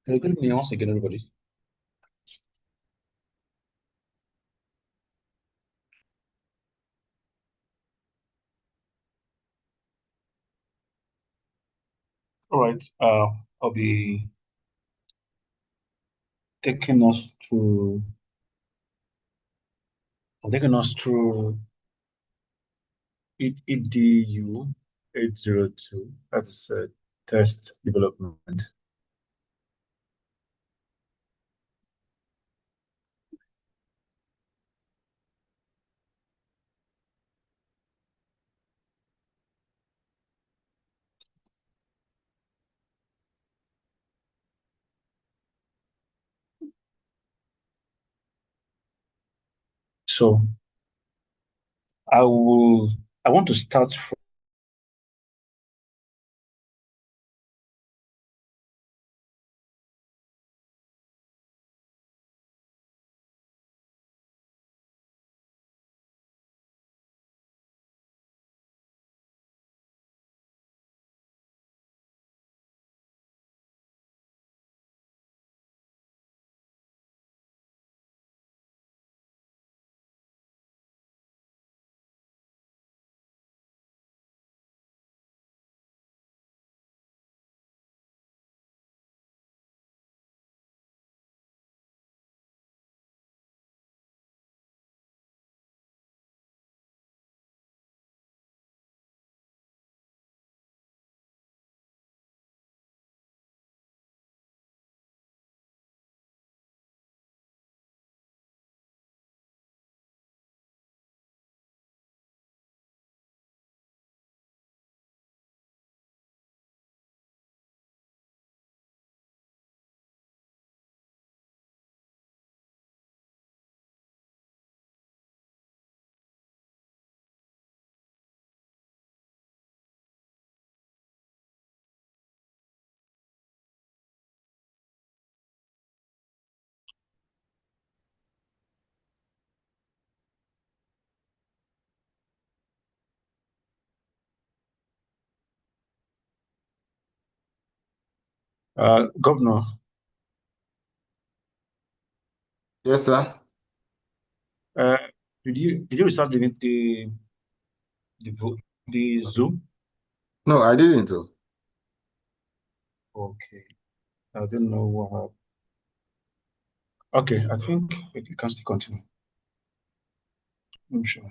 Good evening once again, everybody. All right. I'll be taking us through. I'm taking us through EDU 802. That's test development. So I will. I want to start from. Governor, Yes, sir. uh, did you start the Zoom? No, I didn't. Oh. Okay. I don't know what happened. Okay, I think you can still continue. I'm sure.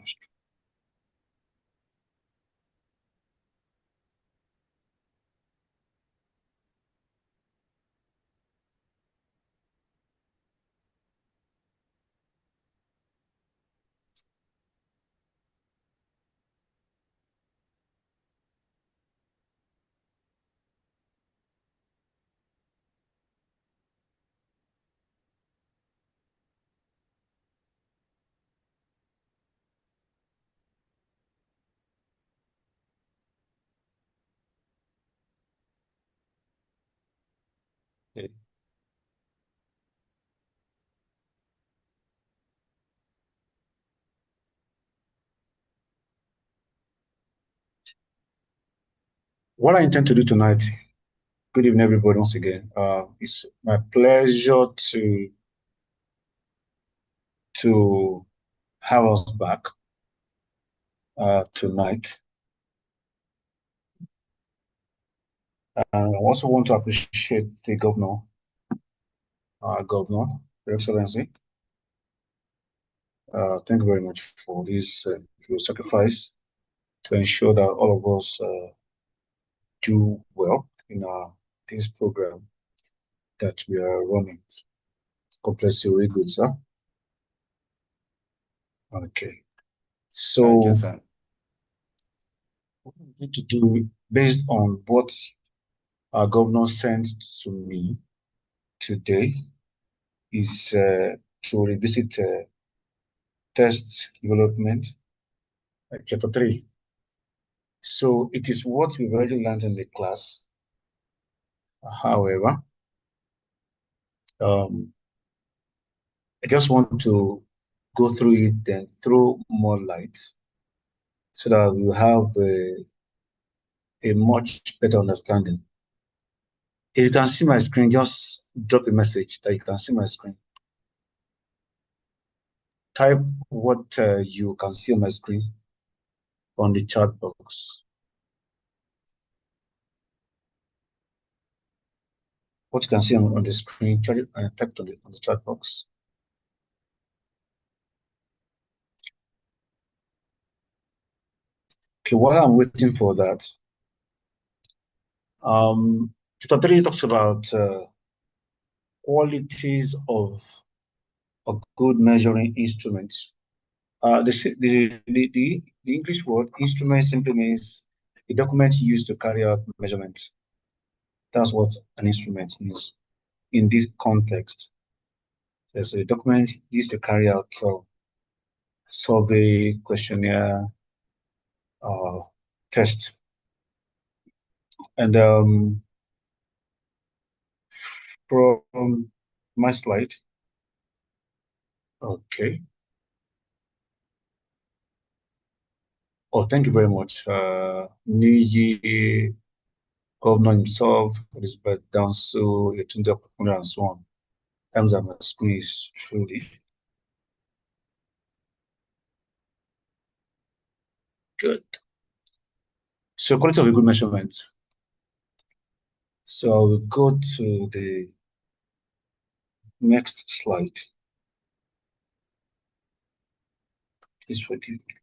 Okay. What I intend to do tonight, good evening, everybody, once again. It's my pleasure to have us back tonight. I also want to appreciate the governor, Your Excellency. Thank you very much for this for your sacrifice to ensure that all of us do well in this program that we are running. God bless you, very good, sir. Okay. Thank you, So sir. what we need to do based on what our governor sent to me today is to revisit test development, chapter 3. So it is what we've already learned in the class. However, um, I just want to go through it and throw more light so that we have a much better understanding. If you can see my screen, just drop a message that you can see my screen. Type what you can see on my screen on the chat box. What you can see on the screen, type on the chat box. Okay, while I'm waiting for that, chapter 3 talks about qualities of a good measuring instrument. The English word instrument simply means a document used to carry out measurement. That's what an instrument means in this context. There's a document used to carry out survey, questionnaire, test. And from my slide, okay. Oh, thank you very much. Niji, Governor himself, Elizabeth Danso, Yetunde Opakuna, and so on. Times on my screen is truly good. So quality of a good measurement. So I will go to the next slide. Please forgive me.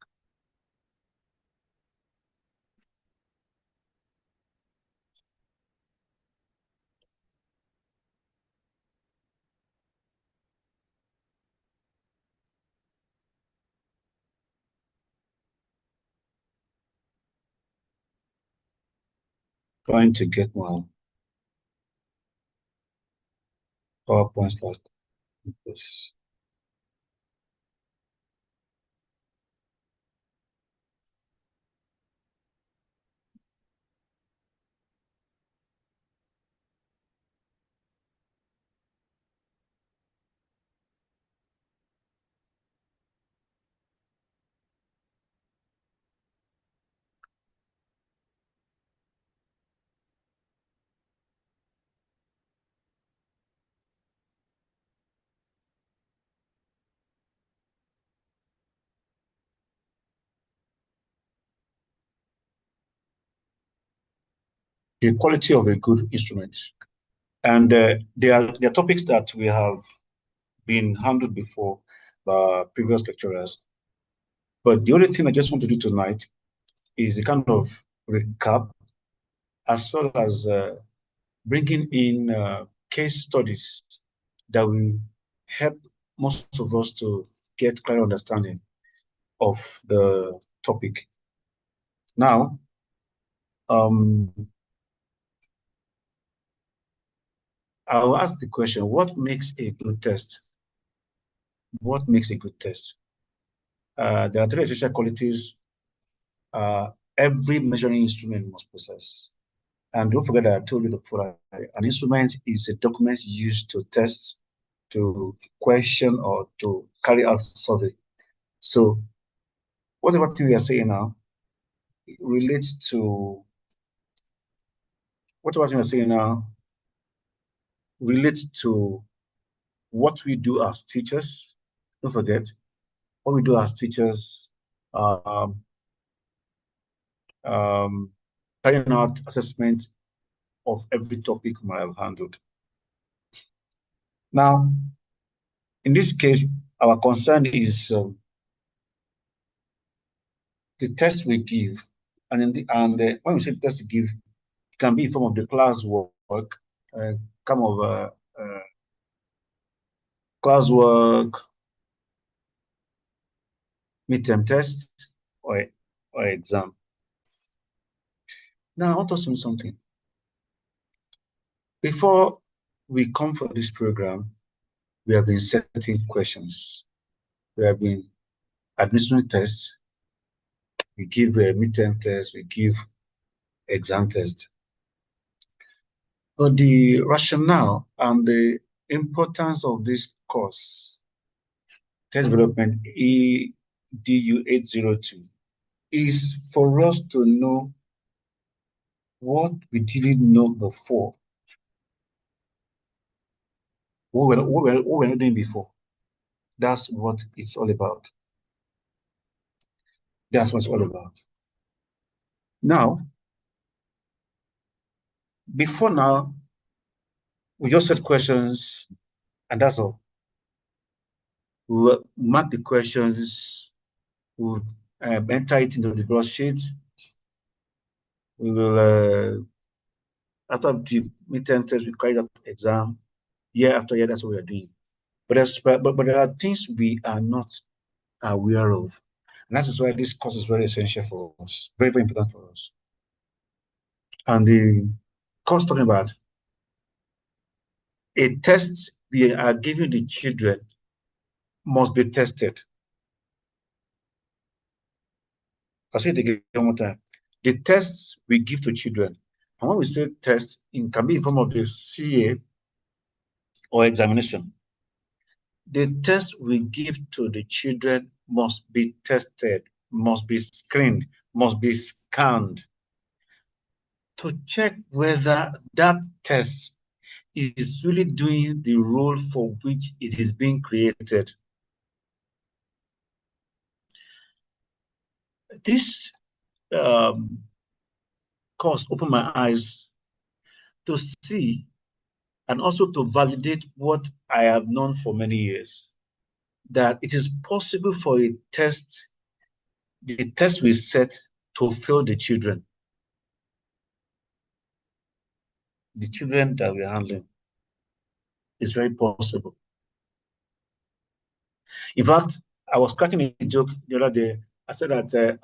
Trying to get my PowerPoint slide. Yes. The quality of a good instrument. And there are topics that we have been handled before by previous lecturers. But the only thing I just want to do tonight is a kind of recap, as well as bringing in case studies that will help most of us to get clear understanding of the topic. Now, I'll ask the question, what makes a good test? What makes a good test? There are three essential qualities every measuring instrument must possess. And don't forget that I told you before, an instrument is a document used to test, to question, or to carry out survey. So whatever thing we are saying now relates to whatever thing we are saying now relates to what we do as teachers. Don't forget what we do as teachers, um, carrying out assessment of every topic we might have handled. Now, in this case, our concern is the test we give, and when we say test we give, it can be in form of the classwork, kind of classwork, midterm test, or exam. Now, I want us to know something. Before we come for this program, we have been setting questions. We have been administering tests. We give a midterm test. We give exam test. But the rationale and the importance of this course, test development EDU 802, is for us to know what we didn't know before. what we're not doing before. That's what it's all about. That's what it's all about. Now, before now, we just set questions and that's all. We will mark the questions, we'll enter it into the broadsheet. We will, after the midterm test, we carry out exam. Year after year, that's what we are doing. But there are things we are not aware of. And that is why this course is very essential for us, very, very important for us. And the course talking about a test we are giving the children must be tested. I'll say it again one more time. The tests we give to children, and when we say test, it can be in form of the CA or examination. The tests we give to the children must be tested, must be screened, must be scanned to check whether that test is really doing the role for which it is being created. This course opened my eyes to see and also to validate what I have known for many years, that it is possible for a test, the test we set, to fail the children that we're handling. It's very possible. In fact, I was cracking a joke the other day. I said that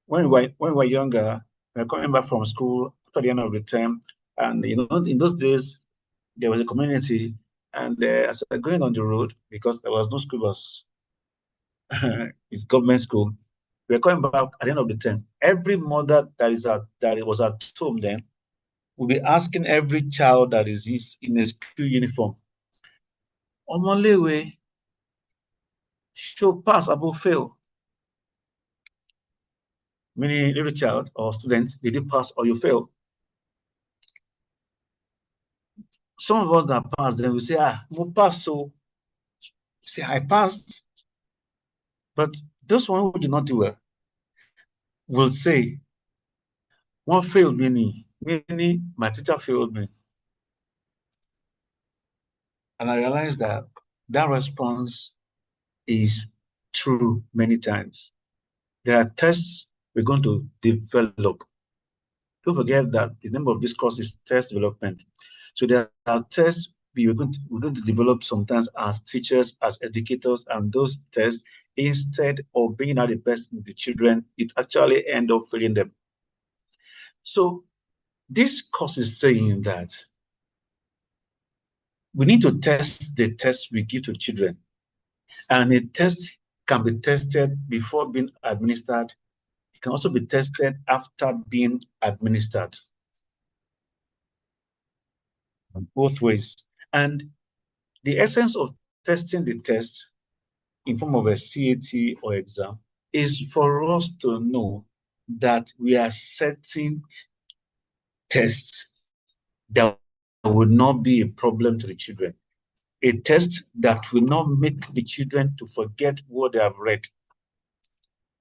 when we were younger, we were coming back from school after the end of the term, and in those days there was a community, and as we were going on the road because there was no school bus, it's government school. We were coming back at the end of the term. Every mother that was at home then will be asking every child that is in a school uniform, Omolewe, show pass above fail. Meaning every child or student, did you pass or you fail? Some of us that passed, then we say, mo pass, so say I passed. But those one who did not do well will say, one failed me, meaning my teacher failed me. And I realized that that response is true many times. There are tests we're going to develop. Don't forget that the name of this course is test development. So there are tests we're going to develop sometimes as teachers, as educators, and those tests, instead of bringing out the best in the children, it actually end up failing them. So this course is saying that we need to test the tests we give to children. And a test can be tested before being administered. It can also be tested after being administered. Both ways. And the essence of testing the test in form of a CAT or exam is for us to know that we are setting tests that will not be a problem to the children. A test that will not make the children to forget what they have read,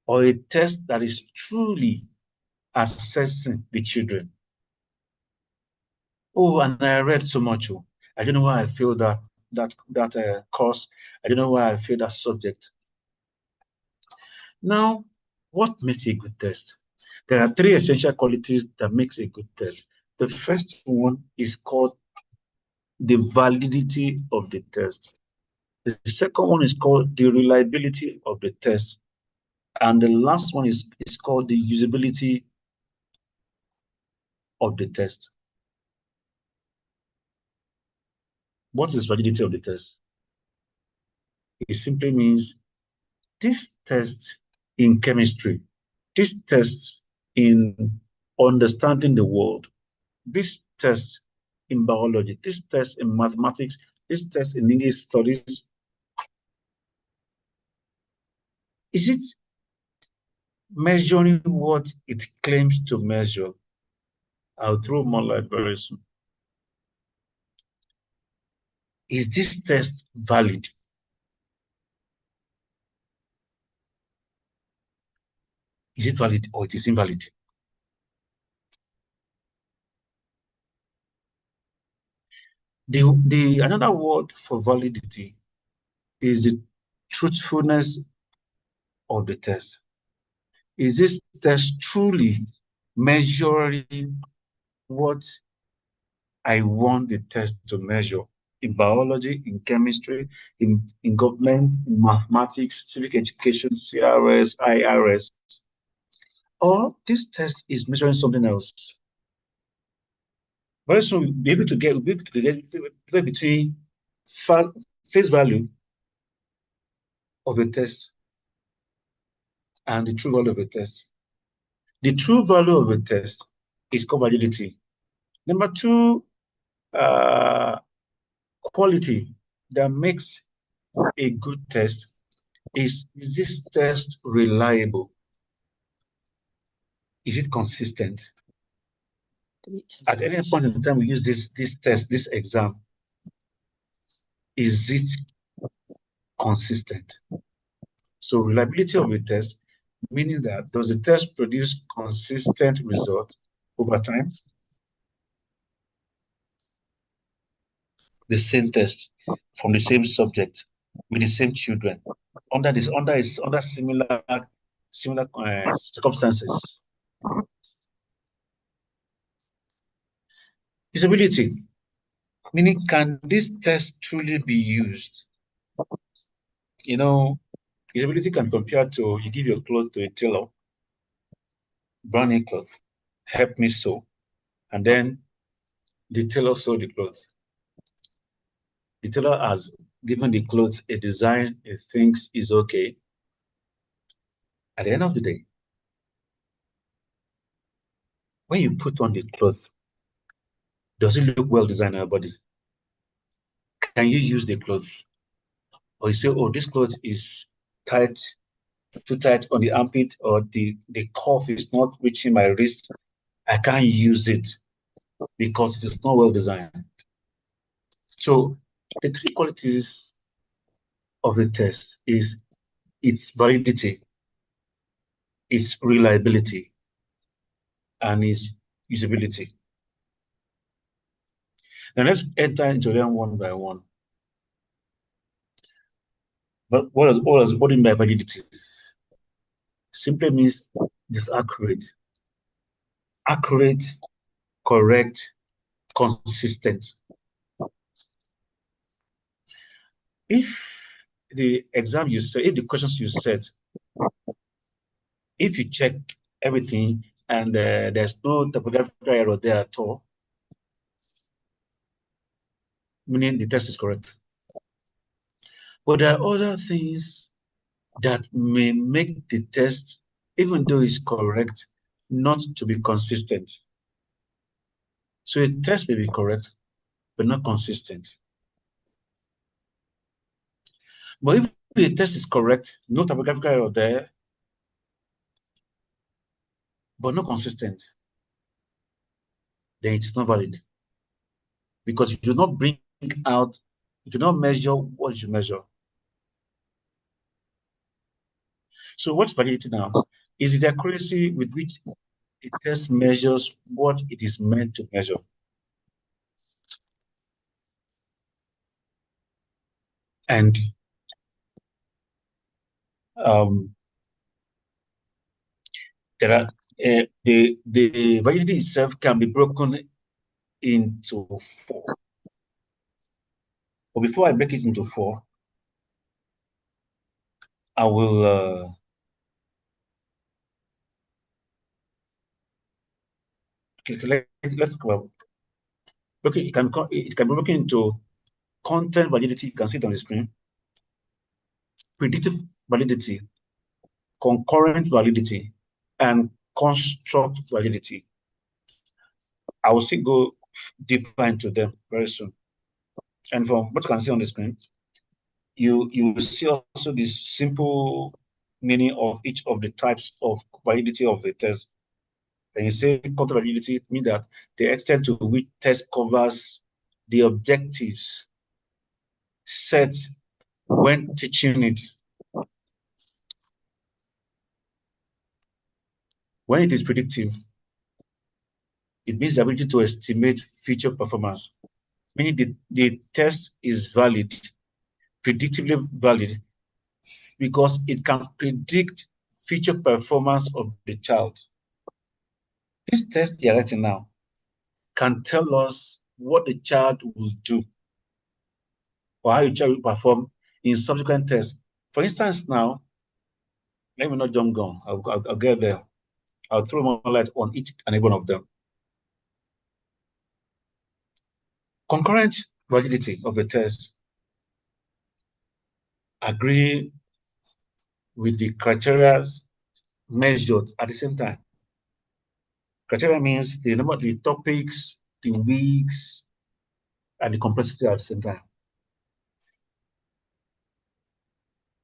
or a test that is truly assessing the children. Oh, and I read so much. Oh, I don't know why I failed that course. I don't know why I failed that subject. Now, what makes a good test? There are three essential qualities that makes a good test. The first one is called the validity of the test. The second one is called the reliability of the test. And the last one is called the usability of the test. What is validity of the test? It simply means this test in chemistry, this test in understanding the world, this test in biology, this test in mathematics, this test in English studies, is it measuring what it claims to measure? I'll throw more light very soon. is this test valid? Is it valid or it is invalid? The another word for validity is the truthfulness of the test. Is this test truly measuring what I want the test to measure in biology, in chemistry, in government, in mathematics, civic education, CRS, IRS, or this test is measuring something else? Very soon we'll be able to get between face value of a test and the true value of a test. The true value of a test is core validity. Number two, quality that makes a good test is this test reliable? Is it consistent? At any point in time we use this test, this exam, is it consistent? So reliability of a test, meaning that does the test produce consistent results over time? The same test from the same subject with the same children under similar circumstances. Usability, meaning can this test truly be used? You know, usability can compare to you give your clothes to a tailor, brand cloth, help me sew, and then the tailor sew the clothes. The tailor has given the clothes a design he thinks is okay. At the end of the day, when you put on the cloth, does it look well designed on your body? Can you use the cloth? Or you say, oh, this cloth is tight, too tight on the armpit, or the cuff is not reaching my wrist. I can't use it because it is not well designed. So the three qualities of the test is its validity, its reliability, and its usability. Now let's enter into them one by one. But what do you mean by validity? Simply means it's accurate, correct, consistent. If the exam you set, if the questions you set, if you check everything and there's no typographical error there at all, meaning the test is correct. But there are other things that may make the test, even though it's correct, not to be consistent. So a test may be correct, but not consistent. But if the test is correct, no typographical error there, but not consistent, then it is not valid. Because you do not bring out, you do not measure what you measure. So what's validity now? Is the accuracy with which the test measures what it is meant to measure. And there are the validity itself can be broken into four. But before I break it into four, I will let's talk about okay, it can be broken into content validity, you can see it on the screen, predictive validity, concurrent validity, and construct validity. I will still go deeper into them very soon. And from what you can see on the screen, you will see also the simple meaning of each of the types of validity of the test. And you say content validity means that the extent to which test covers the objectives set when teaching it. When it is predictive, it means the ability to estimate future performance, meaning the test is valid, predictively valid, because it can predict future performance of the child. This test they are writing now can tell us what the child will do or how the child will perform in subsequent tests. For instance, now, let me not jump gun. I'll get there. I'll throw more light on each and every one of them. Concurrent validity of the test agree with the criteria measured at the same time. Criteria means the number of the topics, the weeks, and the complexity at the same time.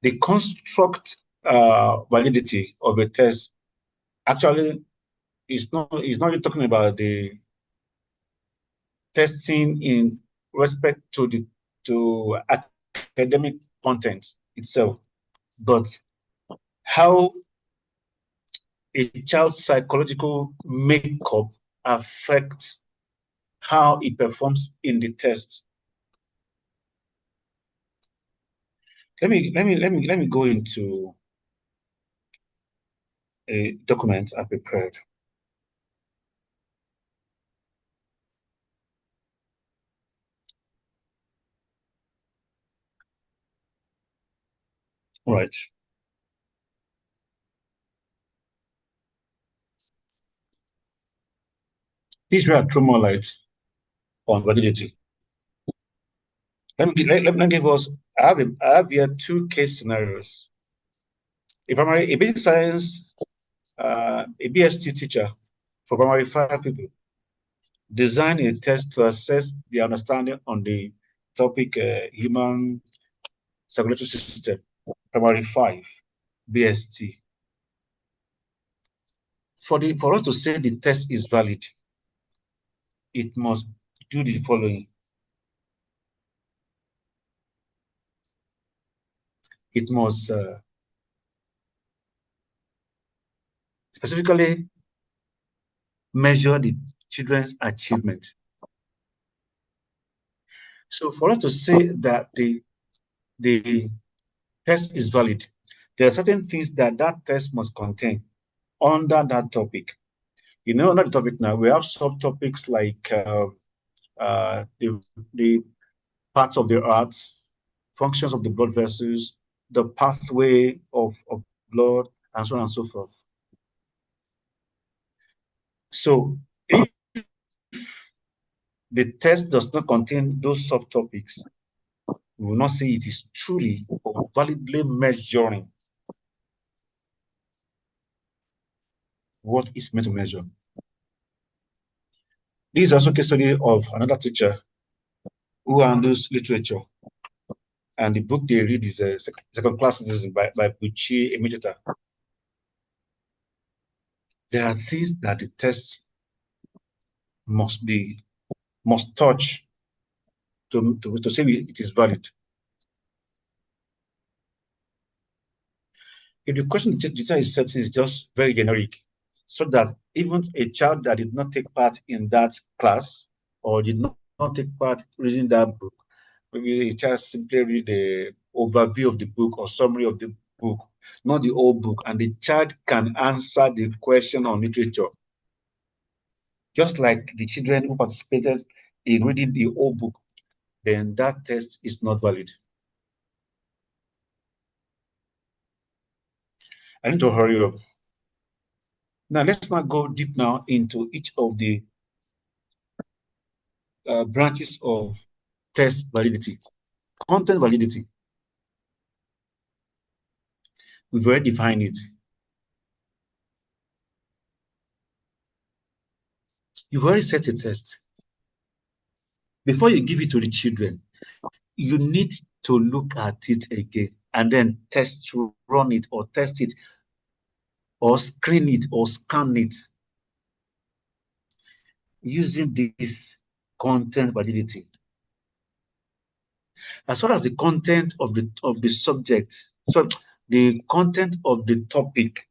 The construct validity of a test actually is not really talking about the testing in respect to the academic content itself, but how a child's psychological makeup affects how it performs in the test. Let me go into a document I prepared. All right. This will throw more light on validity. Let me give us. I have here two case scenarios. A basic science, a BST teacher for primary 5 people design a test to assess the understanding on the topic human circulatory system, primary 5, BST. For us to say the test is valid, it must do the following. It must specifically measure the children's achievement. So for us to say that the test is valid, there are certain things that test must contain under that topic. You know, under the topic now, we have subtopics like the parts of the heart, functions of the blood vessels, the pathway of blood, and so on and so forth. So if the test does not contain those subtopics, we will not say it is truly or validly measuring what is meant to measure. This is also a case study of another teacher who handles literature. And the book they read is a second class citizen by Buchi Emecheta. There are things that the test must touch to say it is valid. If the question the teacher is setting is just very generic, so that even a child that did not take part in that class or did not take part reading that book, maybe a child simply read the overview of the book or summary of the book, not the whole book, and the child can answer the question on literature, just like the children who participated in reading the whole book, then that test is not valid. I need to hurry up. Now, let's not go deep now into each of the branches of test validity. Content validity. We've already defined it. You've already set a test. Before you give it to the children, you need to look at it again and then run it or test it or screen it or scan it using this content validity. As far as the content of the subject, so the content of the topic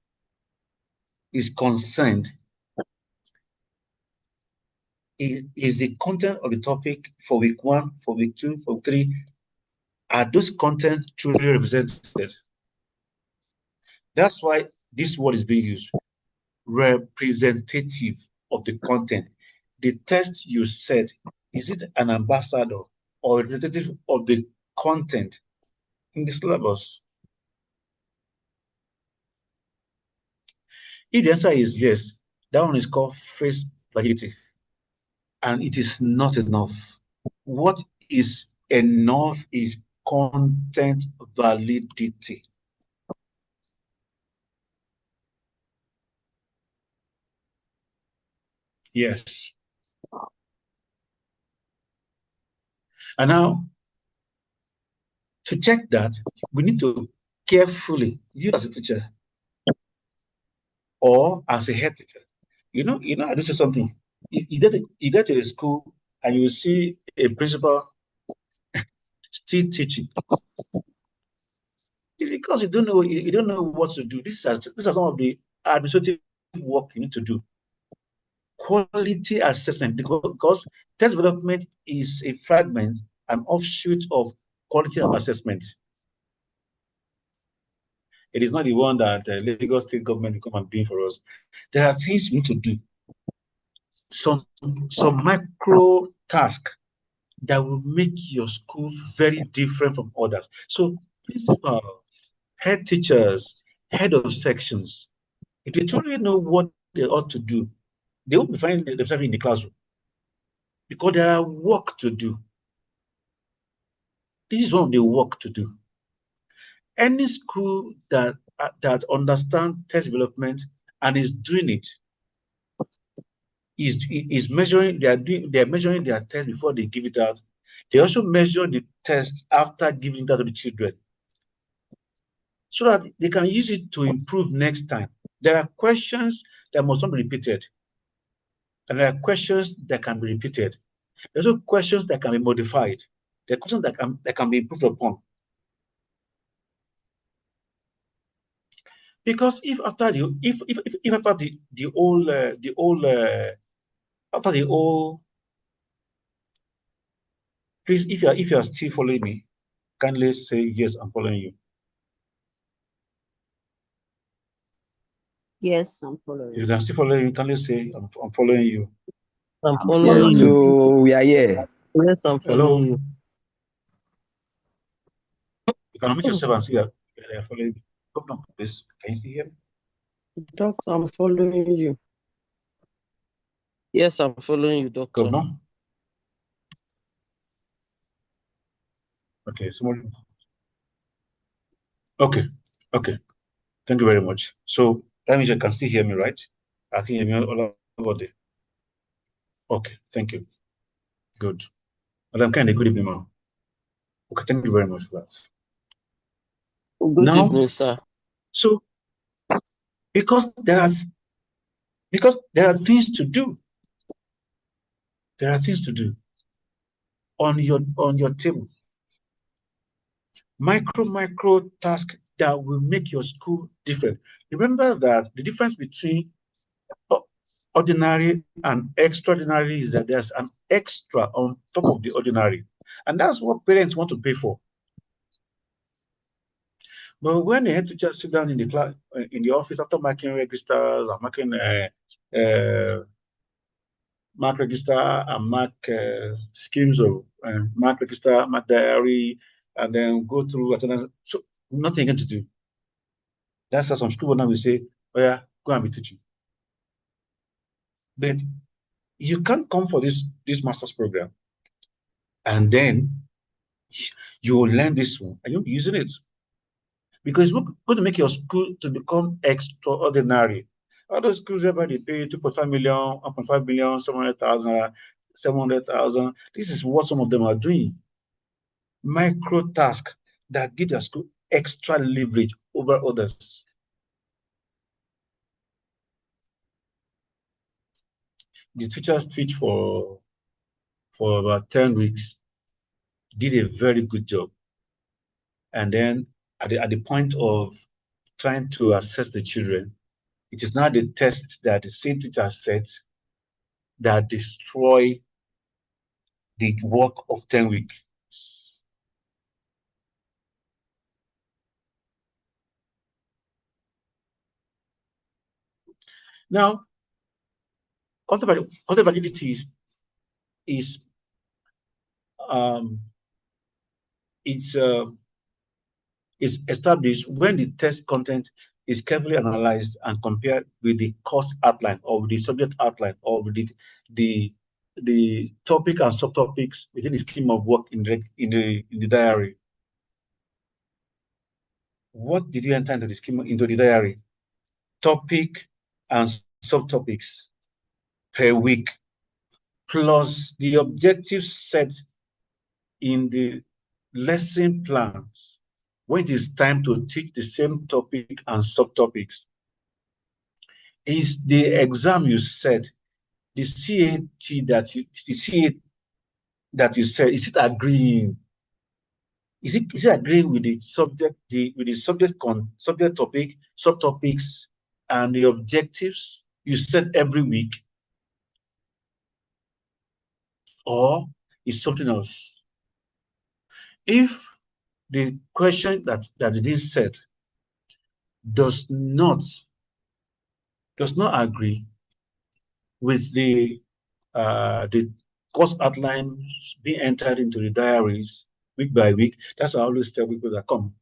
is concerned, is the content of the topic for week 1, for week 2, for week 3, are those content truly represented? That's why this word is being used, representative of the content. The test you set, is it an ambassador or representative of the content in the syllabus? If the answer is yes, that one is called face validity, and it is not enough. What is enough is content validity. Yes. And now, to check that, we need to carefully, you as a teacher or as a head teacher, I do say something. You get to a school and you will see a principal still teaching. It's because you don't know what to do. These are some of the administrative work you need to do. Quality assessment, because test development is a fragment, an offshoot of quality assessment. It is not the one that the Lagos state government will come and do for us. There are things we need to do. Some micro task that will make your school very different from others. So principals, head teachers, head of sections, if they truly know what they ought to do, they won't be finding themselves in the classroom because there are work to do. This is one of the work to do. Any school that understands test development and is doing it is measuring. They are measuring their test before they give it out. They also measure the test after giving it out to the children, so that they can use it to improve next time. There are questions that must not be repeated, and there are questions that can be repeated. There are also questions that can be modified. There are questions that can be improved upon. Because if after if after the whole after the whole, please, if you are still following me, kindly say yes, I'm following you. Yes, I'm If following. you can still follow you, kindly say I'm following you. I'm following Yes. you. We are here. Yes, I'm Hello. following you. You can unmute yourself and say that they are following me. Governor, please, can you hear me? Doctor, I'm following you. Yes, I'm following you, doctor. Governor? Okay, somebody. Okay, okay. Thank you very much. So that means you can still hear me, right? I can hear me all about it. Okay, thank you. Good. Madam Kennedy, good evening, ma'am. Okay, thank you very much for that. Good Now, evening, sir. so because there are things to do. There are things to do on your table. Micro task that will make your school different. Remember that the difference between ordinary and extraordinary is that there's an extra on top of the ordinary. And that's what parents want to pay for. But when the head teacher sit down in the class, in the office after marking registers and marking mark register and mark schemes of mark register, mark diary, and then go through attendance. So nothing again to do. That's how some school now will say, oh yeah, go and be teaching. But you can't come for this master's program and then you will learn this one and you'll be using it. Because it's going to make your school to become extraordinary. All those schools whereby they pay 2.5 million, 1.5 million, 700,000, 700,000. This is what some of them are doing. Micro tasks that give their school extra leverage over others. The teachers teach for about 10 weeks. did a very good job. And then at the point of trying to assess the children, it is now the test that the same teacher set that destroy the work of 10 weeks. Now, content validity is um, it's established when the test content is carefully analyzed and compared with the course outline or with the subject outline or with the topic and subtopics within the scheme of work in the diary. What did you enter into the scheme into the diary? Topic and subtopics per week, plus the objectives set in the lesson plans when it is time to teach the same topic and subtopics. Is the exam you set, the CAT that you said, is it agreeing? Is it agreeing with the subject, subject topic, subtopics, and the objectives you set every week? Or is something else? If the question that it is set does not agree with the course outlines being entered into the diaries week by week, that's why I always tell people that come.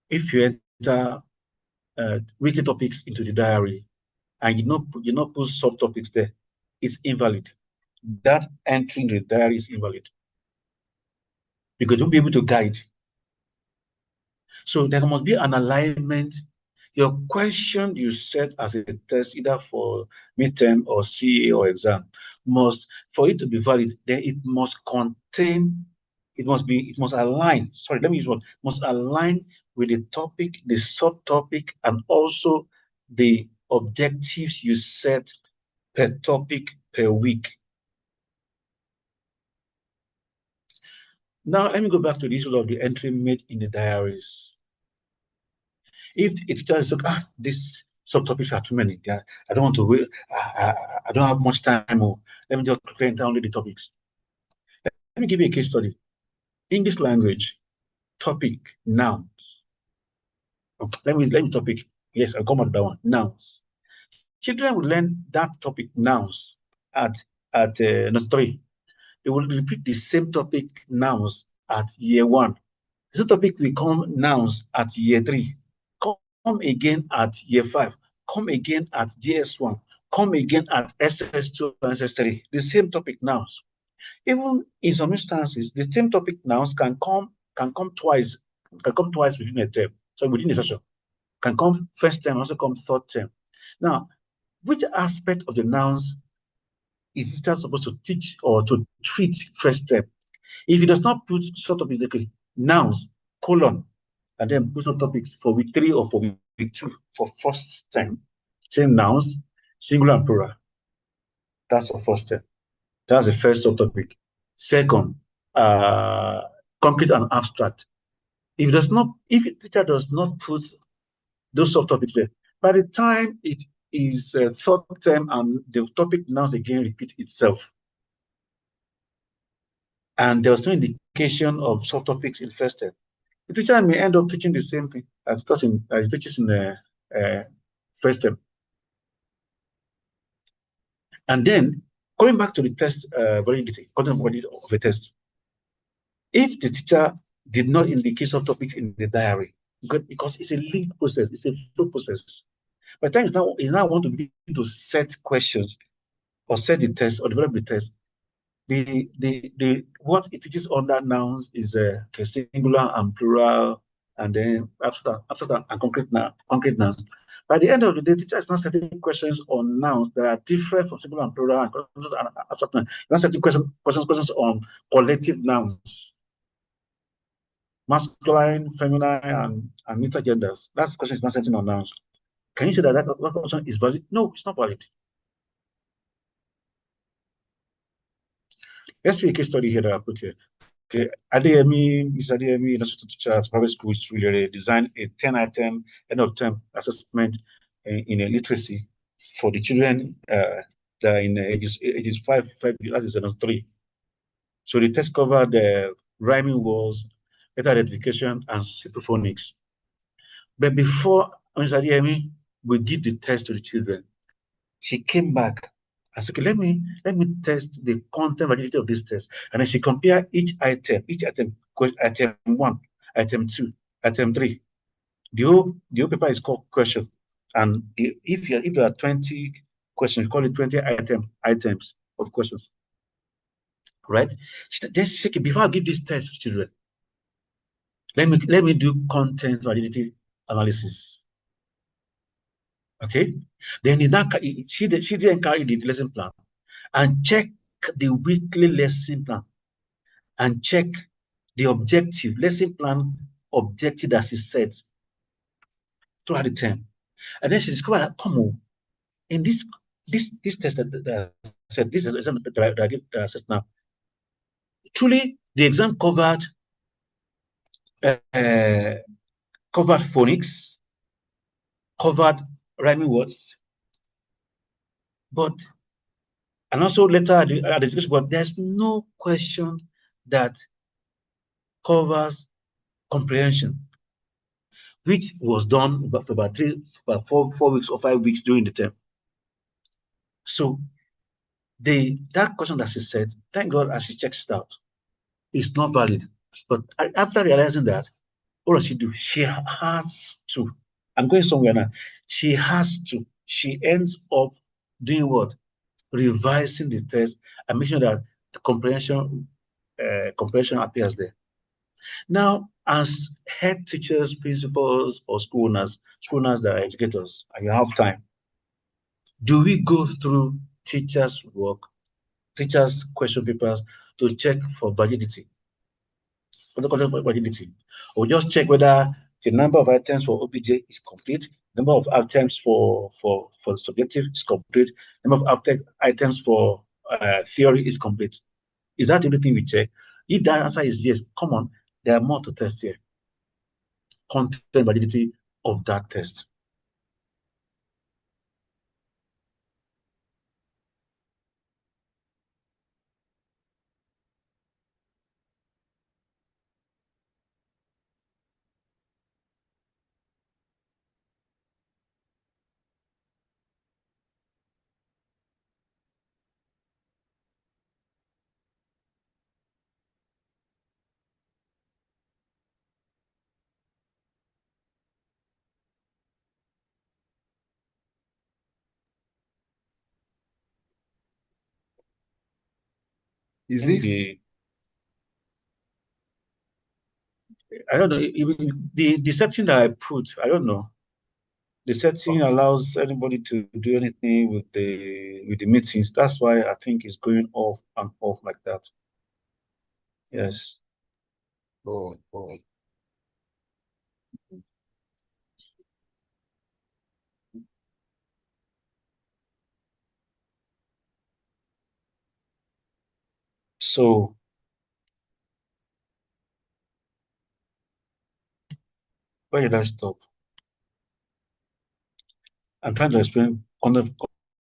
If you enter weekly topics into the diary and you not put subtopics there, it's invalid. That entry in the diary is invalid because you won't be able to guide. So there must be an alignment. Your question you set as a test, either for midterm or CA or exam, must, for it to be valid, then it must contain, it must align, sorry, let me use one, must align with the topic, the subtopic, and also the objectives you set per topic per week. Now, let me go back to the issue of the entry made in the diaries. If it's just like, these subtopics are too many, I don't want to wait, I don't have much time, or let me just create down the topics. Let me give you a case study. English language, topic, nouns. Let me topic. Yes, I'll come out that one. Nouns. Children will learn that topic, nouns, at nursery. They will repeat the same topic, nouns, at year 1. The same topic will come nouns at year 3. Come again at year 5. Come again at GS1. Come again at SS2 and SS3. The same topic nouns. Even in some instances, the same topic nouns can come twice within a term. So within a session. Can come first term, also come third term. Now, which aspect of the nouns is it supposed to teach or to treat first term? If it does not put subtopics, okay, nouns, colon, and then put subtopics for week 3 or for week 2 for first term, same nouns, singular and plural. That's the first term. That's the first subtopic. Second, concrete and abstract. If the teacher does not put those subtopics there, by the time it is third term and the topic nouns again repeat itself, and there was no indication of subtopics in first term, the teacher may end up teaching the same thing as he teaches in the first term. And then going back to the test validity, content validity of a test, if the teacher did not indicate subtopics in the diary, because it's a linked process, it's a flow process. By the time you now want to begin to set questions or set the test or develop the test, the what it teaches under nouns is singular and plural, and then abstract and concrete nouns. By the end of the day, teacher is not setting questions on nouns that are different from singular and plural and abstract nouns. Not setting questions on collective nouns, masculine, feminine, and neuter genders. That question is not setting on nouns. Can you say that question is valid? No, it's not valid. let's see a case study here that I put here. Okay, Adeyemi, Mr. Adeyemi, University teacher at private school, designed a 10-item end of term assessment in literacy for the children that are in ages 5, that is 3. So the test covered the rhyming words, letter identification, and simple-phonics. But before Mr. Adeyemi will give the test to the children, she came back and said, okay, let me test the content validity of this test. And then she compared each item, item 1, item 2, item 3. The whole paper is called question. And if there are 20 questions, you call it 20 items of questions. Right? Just check it before I give this test to children. Let me do content validity analysis. Okay, then she then carry the lesson plan and check the weekly lesson plan and check the lesson plan objective that she set throughout the term. And then she discovered that, come on, in this test that I said, this exam that I give that I said now, truly the exam covered covered phonics, covered rhyming words, but and also letter identification, but there's no question that covers comprehension, which was done for about 4 weeks or 5 weeks during the term. So that question that she said, thank God, as she checks it out, it's not valid. But after realizing that, what does she do? She has to. I'm going somewhere now. She has to. She ends up doing what? Revising the test and making sure that the comprehension appears there. Now, as head teachers, principals, or school owners that are educators, and you have time, do we go through teachers' work, teachers' question papers to check for validity? Or just check whether the number of items for OBJ is complete, number of items for subjective is complete, number of items for theory is complete. Is that everything we check? If the answer is yes, come on, there are more to test here. Content validity of that test. Is this I don't know, the setting that I put, I don't know. The setting allows anybody to do anything with the meetings. That's why I think it's going off and off like that. Yes. oh. So where did I stop? I'm trying to explain content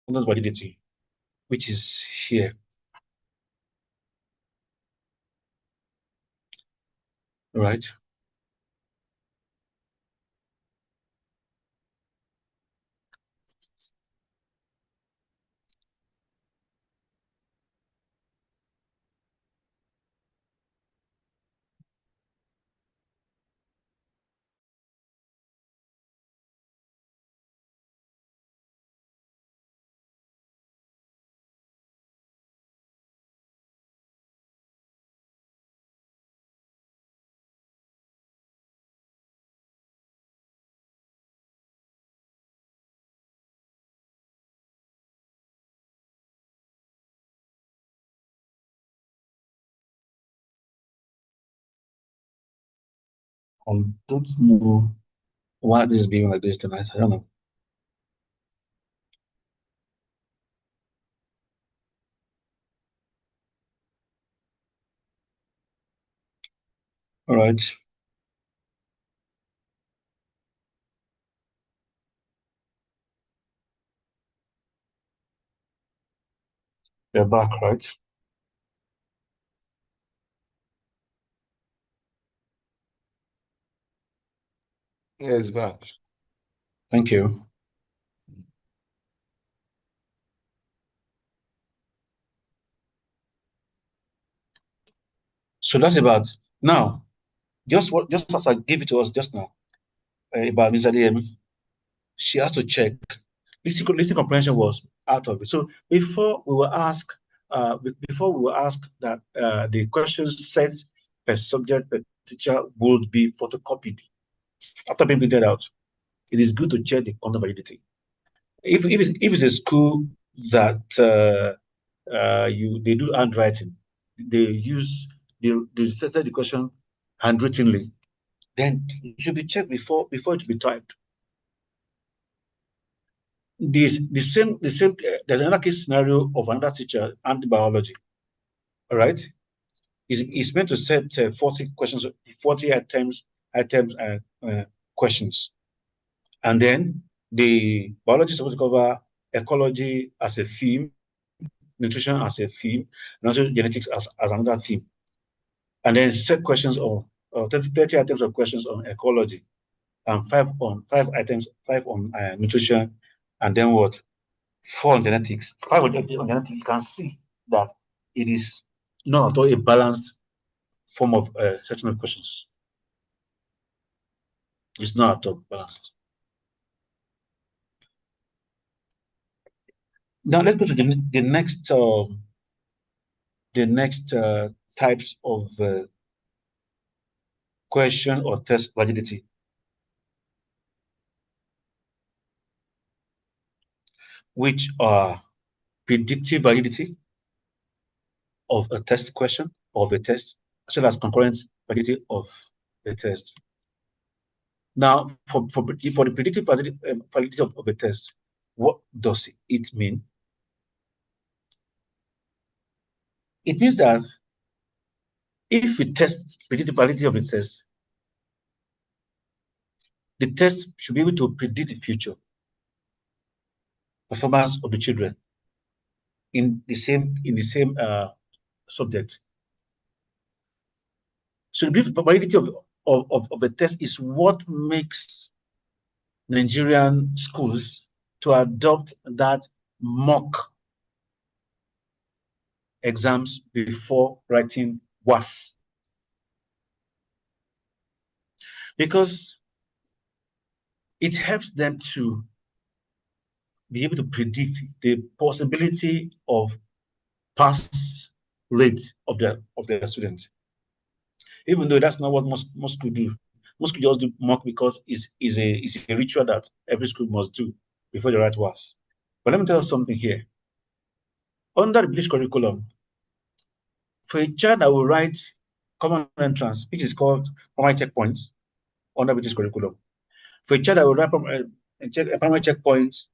validity, which is here. Right? I don't know why this is being like this tonight. I don't know. All right. You're back, right? Yes, back. Thank you. So that's about now. Just as I gave it to us just now about Mr. DM, she has to check. Listening comprehension was out of it. So before we were asked, that the question sets per subject per teacher would be photocopied after being printed out. It is good to check the content validity. If it's a school that they do handwriting, they set the question handwrittenly, then it should be checked before it be typed. The same there's another case scenario of another teacher and biology. All right, it's meant to set 40 questions, 40 items questions, and then the biology is supposed to cover ecology as a theme, nutrition as a theme, and also genetics as another theme. And then set questions on 30 items of questions on ecology, and five on nutrition, and then what? 4 on genetics. 5 on genetics. You can see that it is not at all a balanced form of section of questions. It's not at all balanced. Now let's go to the next types of question or test validity, which are predictive validity of a test question, of a test, as well as concurrent validity of a test. Now, for the predictive validity of a test, what does it mean? It means that if we test predictive validity of a test, the test should be able to predict the future performance of the children in the same subject. So the validity of a test is what makes Nigerian schools to adopt that mock exams before writing WAS. Because it helps them to be able to predict the possibility of pass rate of their students. Even though that's not what most schools do. Most schools just do mock because it's a ritual that every school must do before they write WAS. But let me tell you something here. Under the British curriculum, for a child that will write common entrance, which is called primary checkpoints under British curriculum, for a child that will write primary checkpoints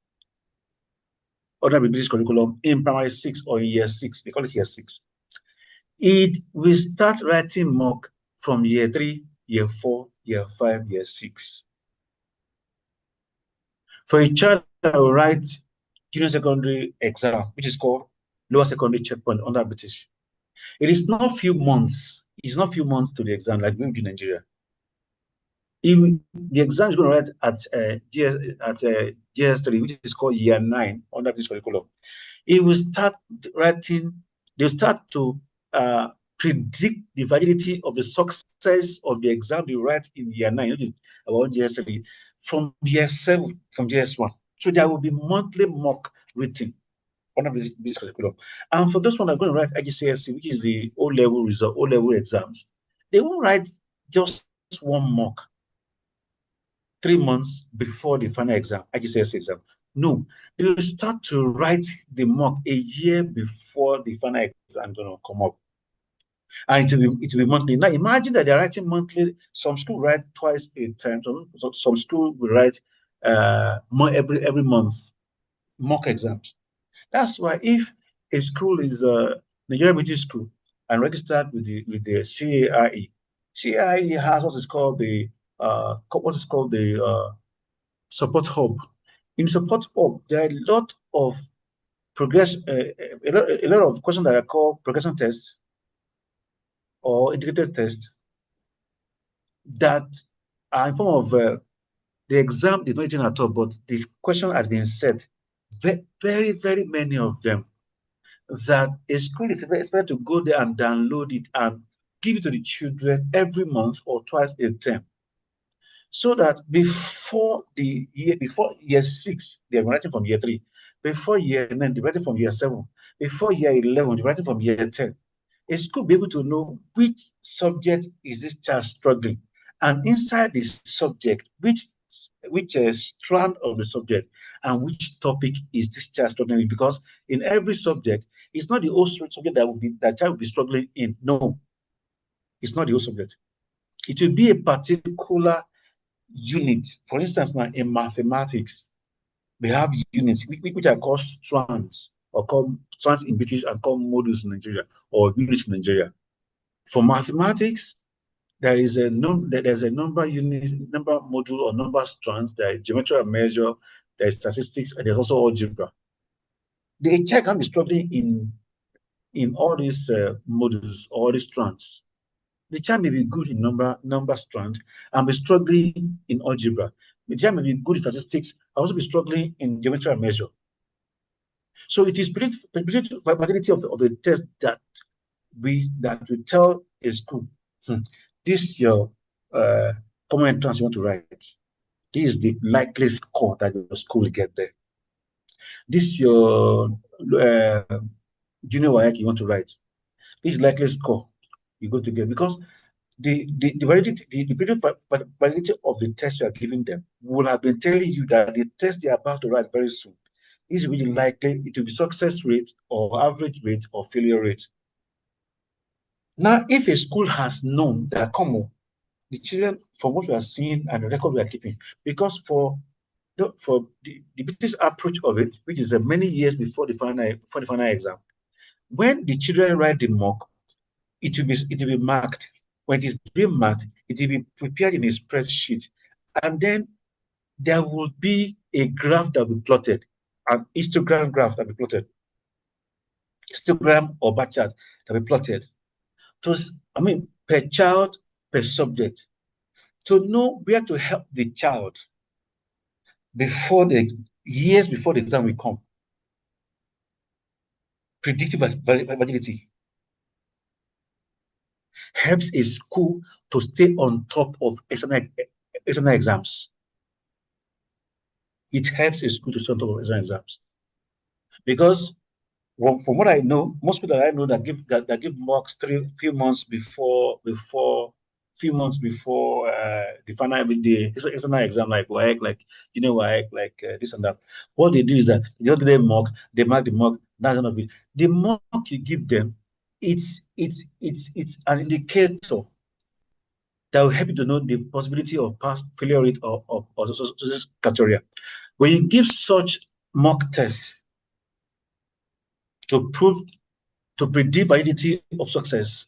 under the British curriculum in primary 6 or in year 6, they call it year 6, it will start writing mock from year 3, year 4, year 5, year 6. For a child that will write junior secondary exam, which is called lower secondary checkpoint under British, it is not few months. It's not few months to the exam like we do in Nigeria. The exam is going to write at GS3, which is called year 9 under this curriculum. It will start writing. They'll start to predict the validity of the success of the exam you write in year 9, which is about GS3, from year 7, from GS1. So there will be monthly mock written under this curriculum. And for those one that are going to write IGCSE, which is the O-level result, O-level exams, they won't write just one mock 3 months before the final exam, IGCSE exam. No, they will start to write the mock a year before the final exam going to come up. And it will be monthly. Now imagine that they're writing monthly. Some school write twice a term. Some school will write every month mock exams. That's why if a school is a Nigerian British school and registered with the CARE, CI has what is called the support hub. In support hub, there are a lot of a lot of questions that are called progression tests or integrated tests that are in form of the exam is not written at all, but this question has been set. Very, very many of them that a school is expected to go there and download it and give it to the children every month or twice a term. So that before year 6, they're writing from year 3. Before year 9, they're writing from year 7. Before year 11, they're writing from year 10. A school be able to know which subject is this child struggling, and inside this subject, which strand of the subject and which topic is this child struggling with. Because in every subject, it's not the whole subject that child will be struggling in. No, it's not the whole subject. It will be a particular unit. For instance, now in mathematics, we have units which are called strands, or called strands in British and called modules in Nigeria, or units in Nigeria. For mathematics, there's a number unit, number module, or number strands. There is geometry and measure, there is statistics, and there's also algebra. The child can be struggling in all these modules, all these strands. The child may be good in number strand and be struggling in algebra. The child may be good in statistics and also be struggling in geometry and measure. So it is predictability of the test that we tell a school, this is your common entrance you want to write. This is the likely score that your school will get there. This is your junior WAEC you want to write. This is likely score you're going to get, because the validity of the test you are giving them will have been telling you that the test they are about to write very soon is really likely it will be success rate or average rate or failure rate. Now, if a school has known that, come on, the children, from what we are seeing and the record we are keeping, because for the British approach of it, which is many years before the final exam, when the children write the mock, it will be marked. When it is being marked, it will be prepared in a spreadsheet, and then there will be a graph that will be plotted, an histogram graph that will be plotted, histogram or bar chart that will be plotted. So, I mean, per child, per subject, to know where to help the child years before the exam will come. Predictive validity helps a school to stay on top of external exams. It helps a school to stay on top of external exams, because from what I know, most people that I know that give mocks few months before the final the external exam, like WAEC, like WAEC, like this and that. What they do is that they don't do the mock, they mark the mock. That's none of it. The mock you give them, it's an indicator that will help you to know the possibility of pass failure rate or criteria. When you give such mock tests to predict validity of success,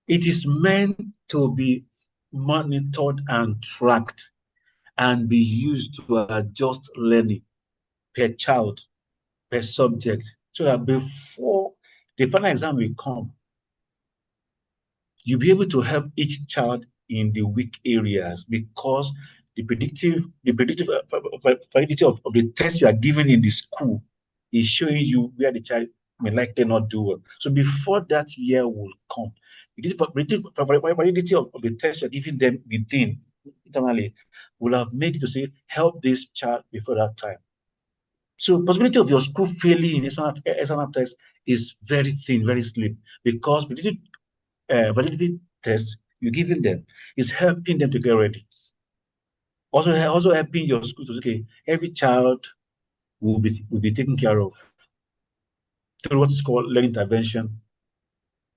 it is meant to be monitored and tracked and be used to adjust learning per child, per subject, so that before the final exam will come, you'll be able to help each child in the weak areas, because the predictive validity of the test you are giving in the school is showing you where the child may likely not do well. So before that year will come, the validity of the test you're giving them within internally will have made it to say, help this child before that time. So possibility of your school failing in external test is very thin, very slim, because validity test you're giving them is helping them to get ready. Also helping your school to say, okay, every child will be taken care of through what is called learning intervention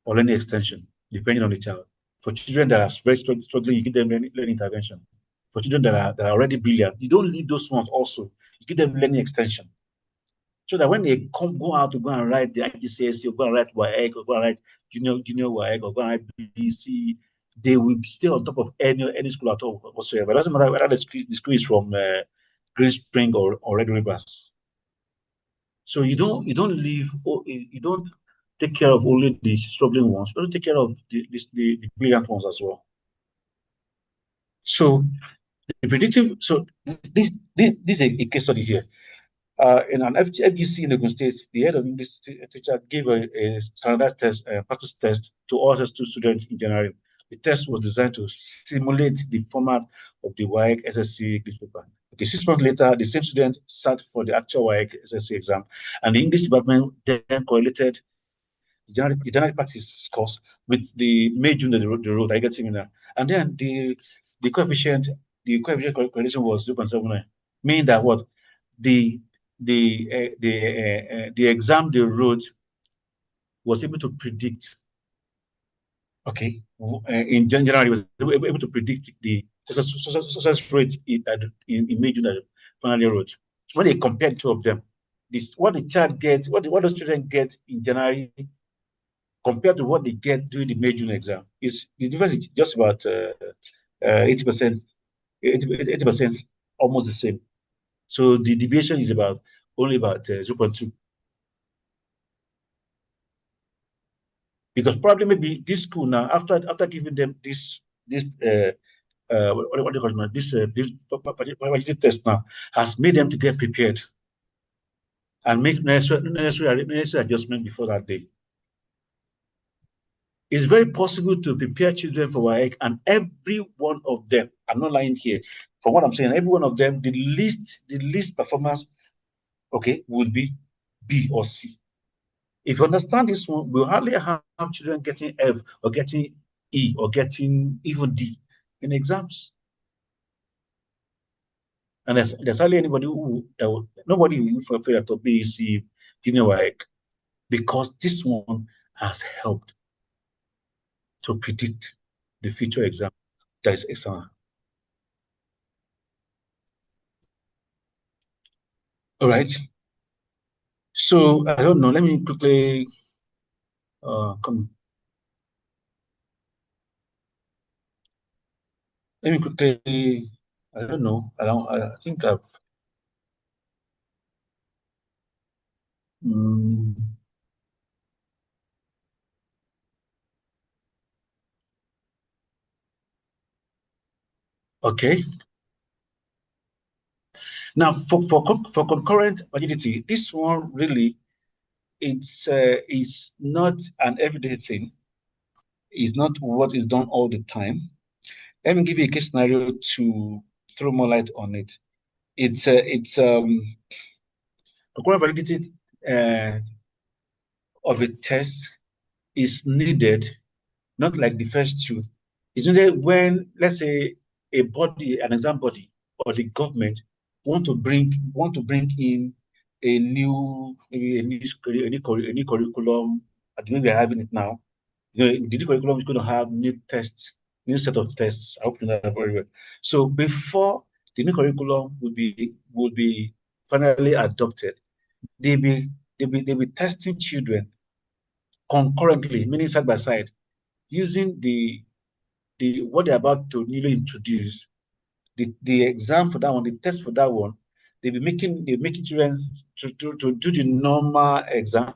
or learning extension, depending on the child. For children that are very struggling, you give them learning intervention. For children that are already brilliant, you don't leave those ones also. You give them learning extension. so that when they go out to go and write the IGCSE or go and write WAEC or go and write junior WAEC or go and write BC, they will stay on top of any school at all whatsoever. It doesn't matter whether the school is from Green Spring or Red Rivers. So you don't take care of only the struggling ones, but you take care of the brilliant ones as well. So the predictive, so this is a case study here. In an FGC in Ogun State, the head of English teacher gave a standardized test, practice test to all two students in January. The test was designed to simulate the format of the WAEC SSC English paper. Okay, 6 months later, the same student sat for the actual WAEC SSC exam, and the English department then correlated the general practice scores with the major the road. I get similar, and then the coefficient correlation was 0.79, meaning that what the exam they wrote was able to predict. Okay, in January was able to predict the success rate in major that finally wrote. So when they compared two of them, this what the child gets, what those children get in January compared to what they get during the major exam, is the difference is just about 80%, 80%, almost the same. So the deviation is only about 0.2. Because probably maybe this school now, after giving them this what do you call it, this test now, has made them to get prepared and make necessary adjustment before that day. It's very possible to prepare children for WAEC, and every one of them, I'm not lying here, from what I'm saying, every one of them, the least performance, okay, will be B or C. If you understand this one, we'll hardly have children getting F or getting E or getting even D in exams. And there's hardly anybody nobody will fail to B, C, junior WAEC, because this one has helped to predict the future exam that is external. All right. So I don't know. Let me quickly come. Let me quickly. I don't know. I think I've. Okay. Now, for concurrent validity, this one really, it's not an everyday thing. It's not what is done all the time. Let me give you a case scenario to throw more light on it. It's concurrent validity of a test is needed, not like the first two. It's needed when, let's say, a body, an exam body, or the government want to bring in a new, maybe a new curriculum. At the way we are having it now, the new curriculum is going to have new tests, new set of tests. I hope you know that very well. So before the new curriculum will be finally adopted, they'll be testing children concurrently, meaning side by side, using the what they're about to newly introduce. The exam for that one, the test for that one, they're making children to do the normal exam.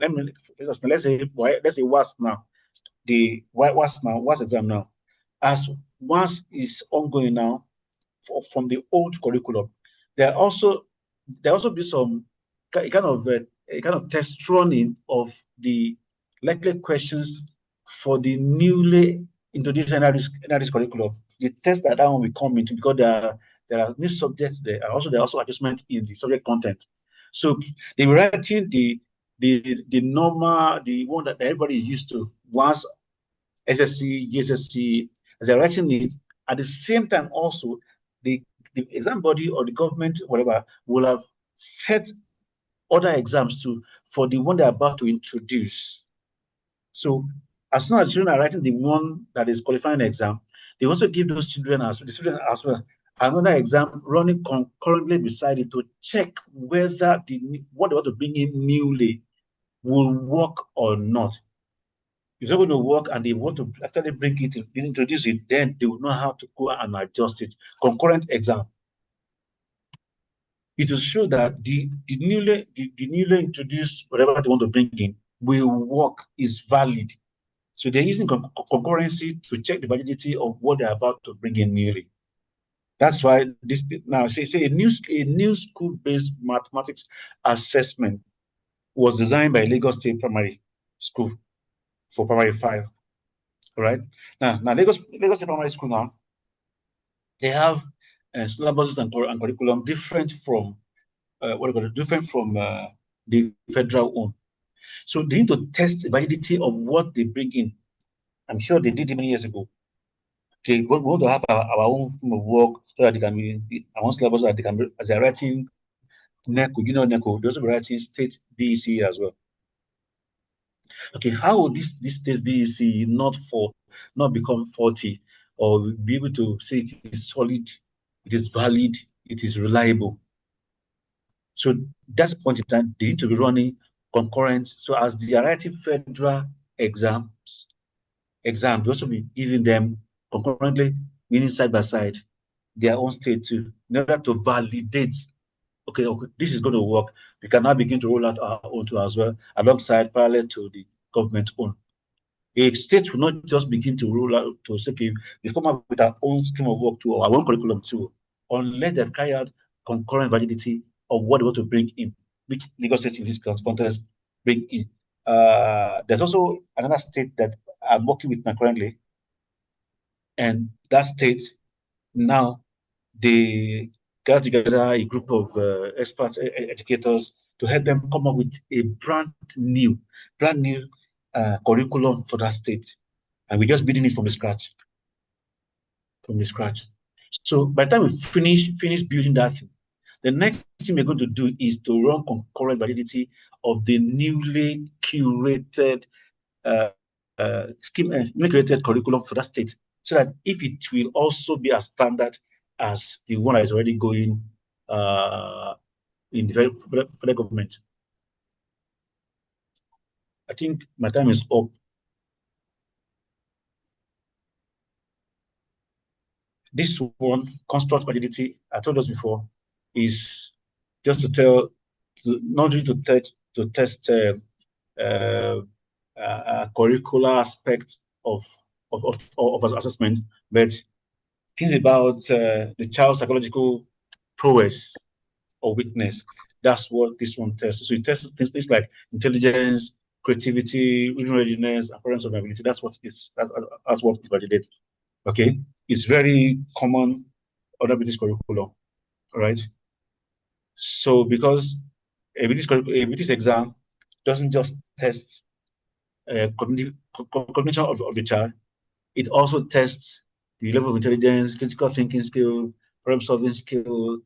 Let's say WAS now, the WAS exam now, as WAS is ongoing now from the old curriculum. There also be some kind of test running of the likely questions for the newly introduced NRS curriculum. The test that one will come into, because there are new subjects there, and also there are also adjustments in the subject content. So they were writing the normal, the one that everybody is used to, once SSC, GSSC, as they're writing it. At the same time, also the exam body or the government, whatever, will have set other exams too for the one they're about to introduce. So as soon as children are writing the one that is qualifying exam, they also give those children the students as well another exam running concurrently beside it to check whether what they want to bring in newly will work or not. If it's not going to work and they want to actually bring it, introduce it, then they will know how to go and adjust it. Concurrent exam. It will show that the newly introduced whatever they want to bring in will work, is valid. So they're using concurrency to check the validity of what they're about to bring in newly. That's why this now say a new school-based mathematics assessment was designed by Lagos State Primary School for Primary 5. All right. Now Lagos State Primary School now, they have syllabuses and curriculum different from the federal one. So they need to test the validity of what they bring in. I'm sure they did it many years ago. Okay, we want to have our own form of work so that they can be our own syllabus, so that they can be, as they're writing NECO, NECO, they also be writing state BEC as well. Okay, how will this state BEC not become 40 or be able to say it is solid, it is valid, it is reliable? So that's the point in time. They need to be running concurrent. So as they are writing federal exams, they also be giving them concurrently, meaning side by side, their own state too, in order to validate, okay, this is going to work. We can now begin to roll out our own too as well, alongside parallel to the government own. A state will not just begin to roll out to say, okay, we come up with our own scheme of work too, or our own curriculum too, unless they've carried out concurrent validity of what they want to bring in, which Lagos State in this context bring in. There's also another state that I'm working with now currently, and that state now they got together a group of experts, educators to help them come up with a brand new curriculum for that state, and we're just building it from the scratch. So by the time we finish building that, the next thing we're going to do is to run concurrent validity of the newly curated curriculum for that state, so that if it will also be as standard as the one that is already going in the federal government. I think my time is up. This one, construct validity, I told us before, is just to tell, not really to test curricular aspect of assessment, but things about the child's psychological prowess or weakness. That's what this one tests. So it tests things like intelligence, creativity, reading readiness, appearance of ability. That's what it validates. Okay, it's very common under British curriculum. All right. So because a British exam doesn't just test cognition of the child, it also tests the level of intelligence, critical thinking skill, problem solving skill,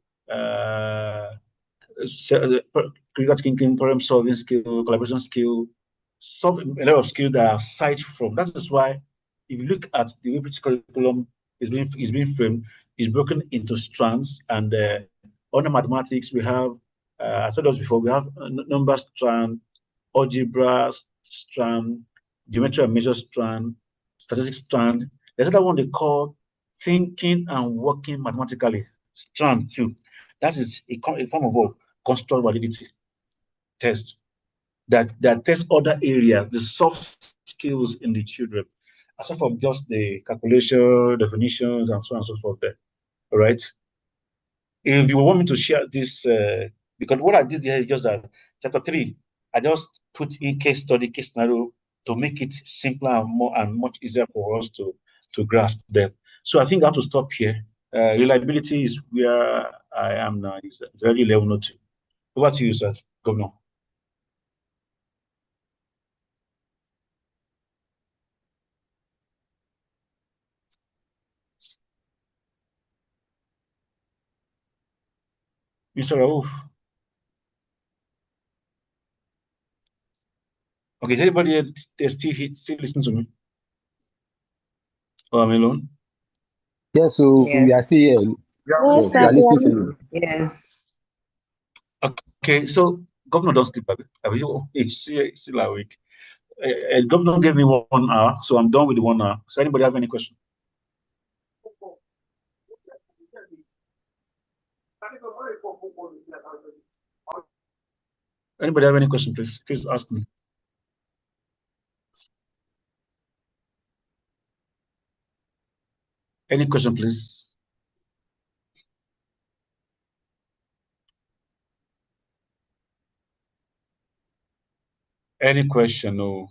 critical thinking, problem solving skill, collaboration skill, a lot of skills that are aside from. That is why, if you look at the way British curriculum is being framed, it's broken into strands. And under mathematics, we have, I told us before, we have number strand, algebra strand, geometry and measure strand, statistics strand. There's another one they call thinking and working mathematically strand too. That is a form of what? Construct validity test that tests other areas, the soft skills in the children, aside from just the calculation, definitions, and so on and so forth there. All right. If you want me to share this, because what I did here is just that chapter 3, I just put in case study, case scenario to make it simpler and more and much easier for us to grasp them. So I think I have to stop here. Reliability is where I am now. It's very level 2. Over to you, sir, Governor. Mr. Raouf. Okay, is anybody still listening to me? Oh, I'm alone. Yes, so we are Yes. still here. Yes, we are listening to you. Yes. Okay, so governor don't sleep. He's still awake. Governor gave me 1 hour, so I'm done with the 1 hour. So anybody have any question? Anybody have any question, please? Please ask me. Any question, please? Any question? No.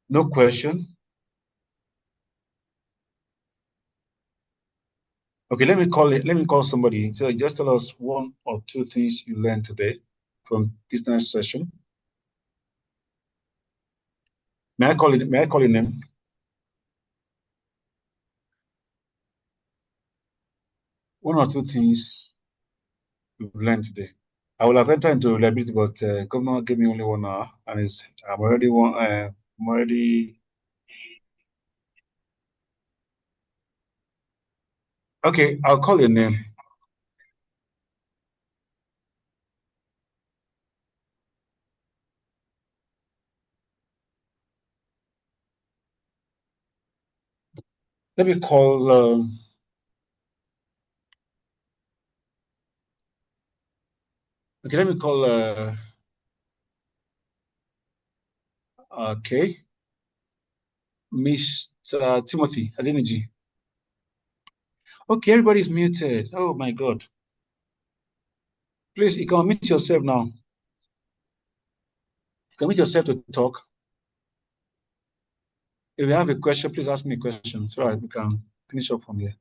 No question. Okay, let me call it. Let me call somebody. So just tell us 1 or 2 things you learned today from this nice session. May I call it? May I call your name? One or two things you've learned today. I will have entered into reliability, but governor gave me only 1 hour, and I'm already one. I'm already okay. I'll call your name. Let me call. Okay, let me call. Okay, Mr. Timothy Adeniji. Okay, everybody's muted. Oh my God! Please, you can unmute yourself now. You can unmute yourself to talk. If you have a question, please ask me a question so that we can finish up from here.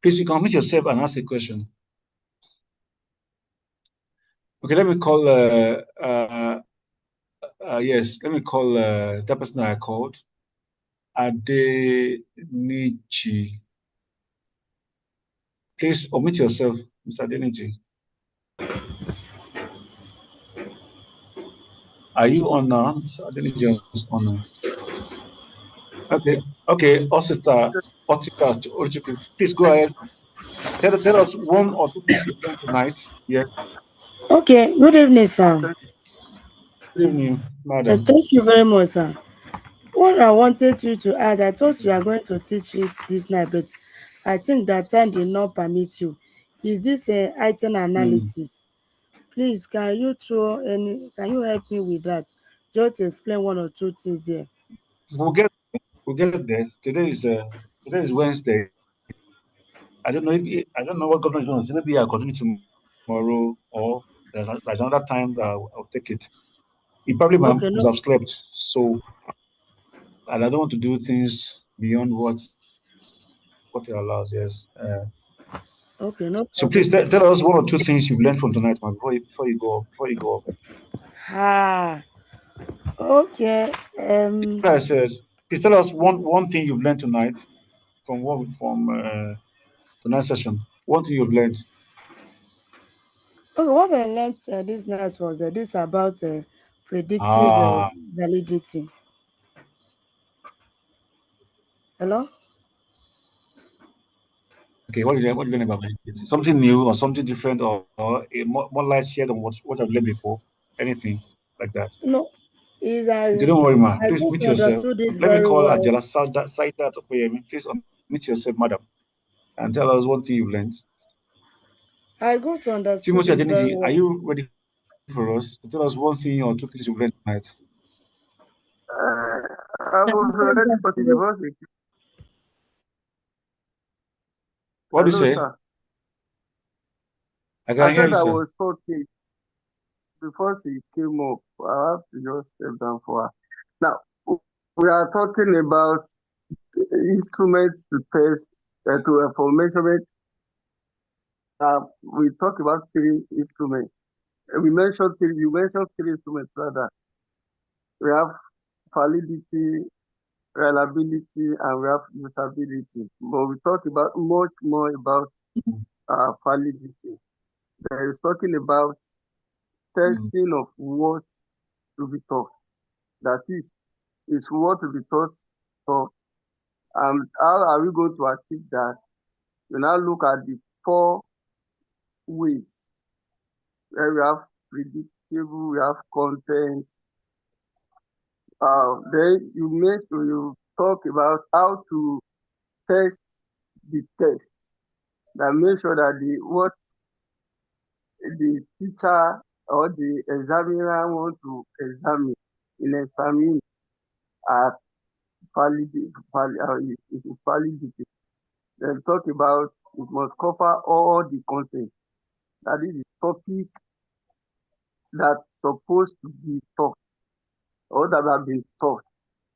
Please, you can unmute yourself and ask a question. Okay, let me call. Yes, let me call that person that I called. Adenichi. Please omit yourself, Mr. Adenichi. Are you on now? Mr. Adenichi is on now. Okay, Osita, please go ahead. Tell us 1 or 2 things you learned tonight. Yeah. Okay, good evening, sir. Good evening, madam. Thank you very much, sir. What I wanted you to ask, I thought you are going to teach it this night, but I think that time did not permit you. Is this a item analysis? Please, can you help me with that? Just explain 1 or 2 things there. We'll get there. Today is Wednesday. I don't know what government is going to say. Maybe I'll continue tomorrow, or there's another time that I'll take it. He probably Okay, must have slept, so and I don't want to do things beyond what it allows. Yes. Okay, no So problem. please tell us 1 or 2 things you've learned from tonight, man, before you go off. Okay. Like I said, please tell us one thing you've learned tonight from tonight's session. One thing you've learned. Okay, what I learned this night was this about predictive Ah, validity. Hello? okay. What do you learn about it? Something new or something different, or a more light shared on what I've learned before? Anything like that? No, is Okay, don't worry, ma. I Please just meet yourself. understood this Let me very call well. Ajala Saida Tokoyemi. Please meet yourself, madam, and tell us one thing you've learned. I got to understood Timothy it very Adeniji, are well. you ready for us to tell us 1 thing or 2 things you've learned tonight? I was already putting the voice. What do you Hello, say? sir. I I can hear said you, I sir. was talking before she came up. I have to just step down for her. Now, we are talking about instruments to test, for measurement. We talk about 3 instruments. You mentioned 3 instruments rather. We have validity, reliability, and we have usability. But we talk about much more about validity. There is talking about testing of what to be taught. That is what to be taught. And how are we going to achieve that? We now look at the 4 ways where we have predictable, we have content. Then you talk about how to test the test. That make sure that what the teacher or the examiner want to examine are it is validity. Then talk about it must cover all the content. That is the topic that's supposed to be taught or that have been taught.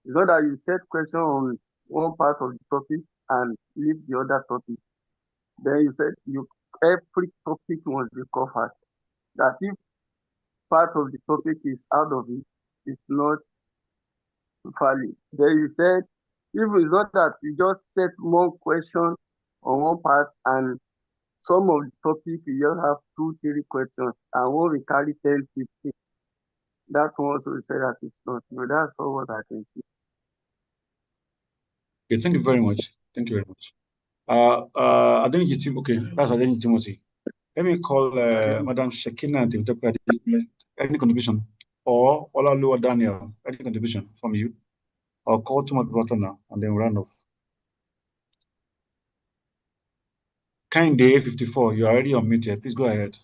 It's not that you set question on one part of the topic and leave the other topic. Then you said every topic must be covered. That if part of the topic is out of it, it's not valid. Then you said if it's not that you just set one question on one part and some of the topic you just have 2, 3 questions and one will carry 10, 15. That one also say that it's not. No, that's all what I can see. Okay, thank you very much. Thank you very much. Adeniji Tim, okay, that's Adeniji Timothy. Let me call Madam Shekina and Timothy. Any contribution? Or Olalu Daniel, any contribution from you? I'll call to my brother now and then run off. Kind Day 54, you're already unmuted. Please go ahead.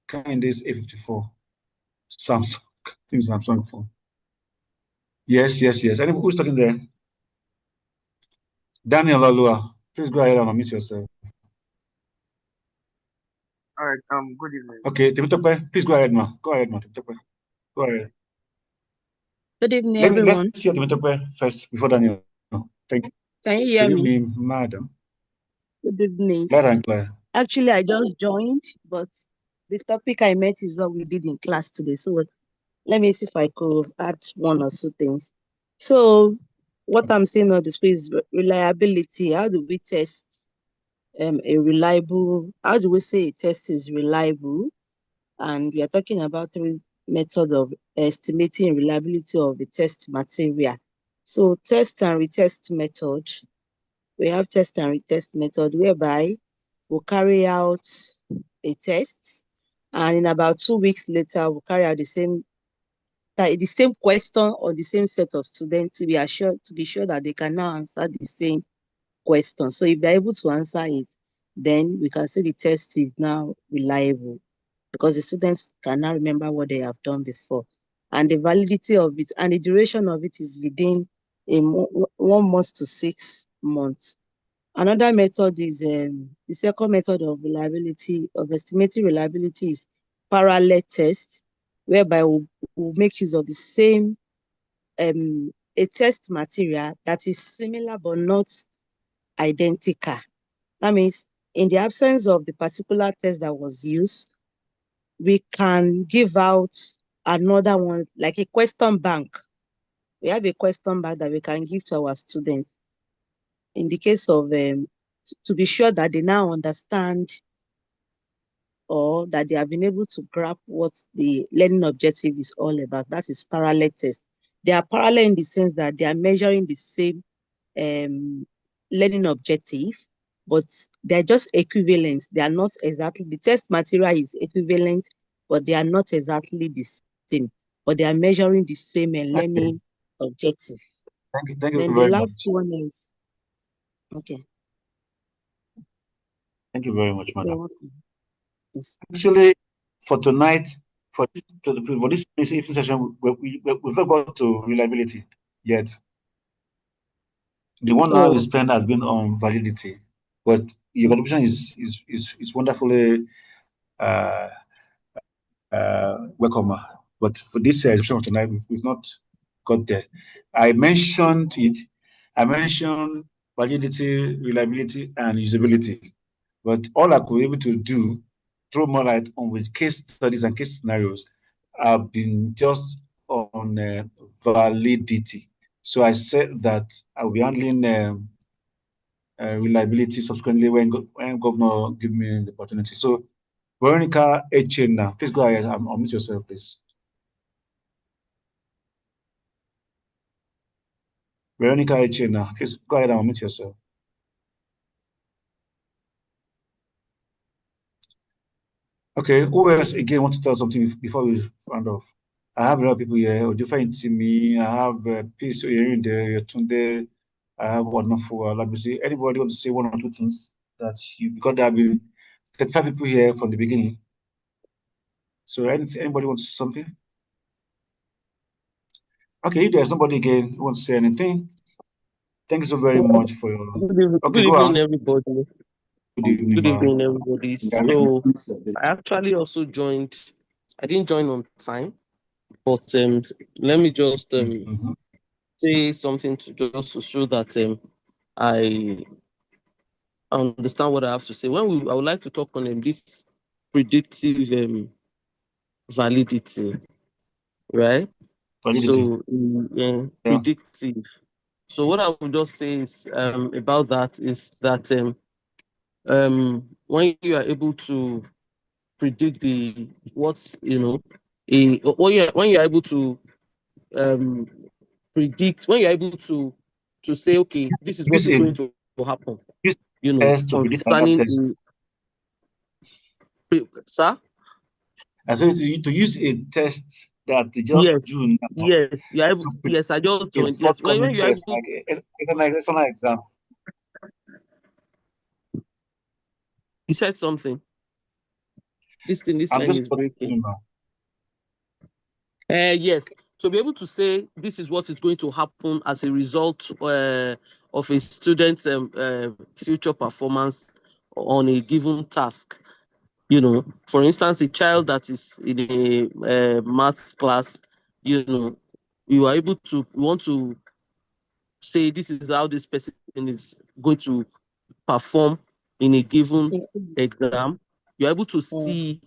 Kind Days A54. Samsung. Things Samsung phone. Yes. Anybody who's talking there? Daniel Olua, please go ahead and unmute yourself. All right. Good evening. Okay, Temitope, please go ahead, ma. Go ahead, ma. Temitope. Go ahead. Good evening, everyone. Let's hear Temitope first before Daniel. Thank you. Can you hear Good me? evening, madam. Good evening. Loud and clear. Actually, I just joined, but the topic I met is what we did in class today. So let me see if I could add one or two things. So what I'm saying on the screen is reliability. How do we test how do we say a test is reliable? And we are talking about 3 methods of estimating reliability of the test material. So test and retest method. We have test and retest method whereby we'll carry out a test, and in about 2 weeks later, we'll carry out the same question on the same set of students to be sure that they can now answer the same question. So if they're able to answer it, then we can say the test is now reliable because the students can now remember what they have done before. And the validity of it and the duration of it is within 1 month to 6 months. Another method is the second method of estimating reliability is parallel test, whereby we'll make use of the same a test material that is similar but not identical. That means in the absence of the particular test that was used, we can give out another one, like a question bank. We have a question bank that we can give to our students in the case of to be sure that they now understand or that they have been able to grasp what the learning objective is all about. That is parallel test. They are parallel in the sense that they are measuring the same learning objective, but they're just equivalent. They are not exactly, the test material is equivalent, but they are not exactly the same, but they are measuring the same learning objective. Thank you Then very the last much. one is, okay. Thank you very much, madam. Yes. Actually, for tonight, for this evening session, we've not got to reliability yet. The one now we spent has been on validity, but your contribution is wonderfully welcome. But for this session of tonight, we've not got there. I mentioned it. I mentioned validity, reliability, and usability. But all I could be able to do, throw more light on with case studies and case scenarios, have been just on validity. So I said that I'll be handling reliability subsequently when governor give me the opportunity. So Veronica Echena, please go ahead. Unmute yourself, please. Veronica Echena, please go ahead and unmute yourself. Okay, who else again want to tell something before we round off? I have a lot of people here. Ojufa Intimi, I have Peace Oyerinde, Tunde, I have wonderful Labisi. Anybody want to say one or two things that you, because there have been 35 people here from the beginning. So anybody wants to say something? Okay, if there's somebody again who wants to say anything, thank you so very much for your. Okay, Good go evening, on. everybody. Good evening, Good ma. evening, everybody. So I actually also joined. I didn't join on time, but let me just Mhm. say something to show that I understand what I have to say. I would like to talk on this predictive validity, right? Validity. So Yeah. predictive. So what I would just say is about that is that when you are able to predict when you're able to um, predict, when you're able to say, okay, this is what Use is a going to happen, use test to predict another concerning test. sir. I said to use a test that they just Yes, do now yes, you're able. to predict Yes, I just a joined. Yes, when forthcoming you're test, able. like it's an external exam. You said something. This I'm line just is breaking. continuing now. Yes, to be able to say this is what is going to happen as a result of a student's future performance on a given task. For instance, a child that is in a maths class, you are able to want to say this is how this person is going to perform in a given exam. You're able to see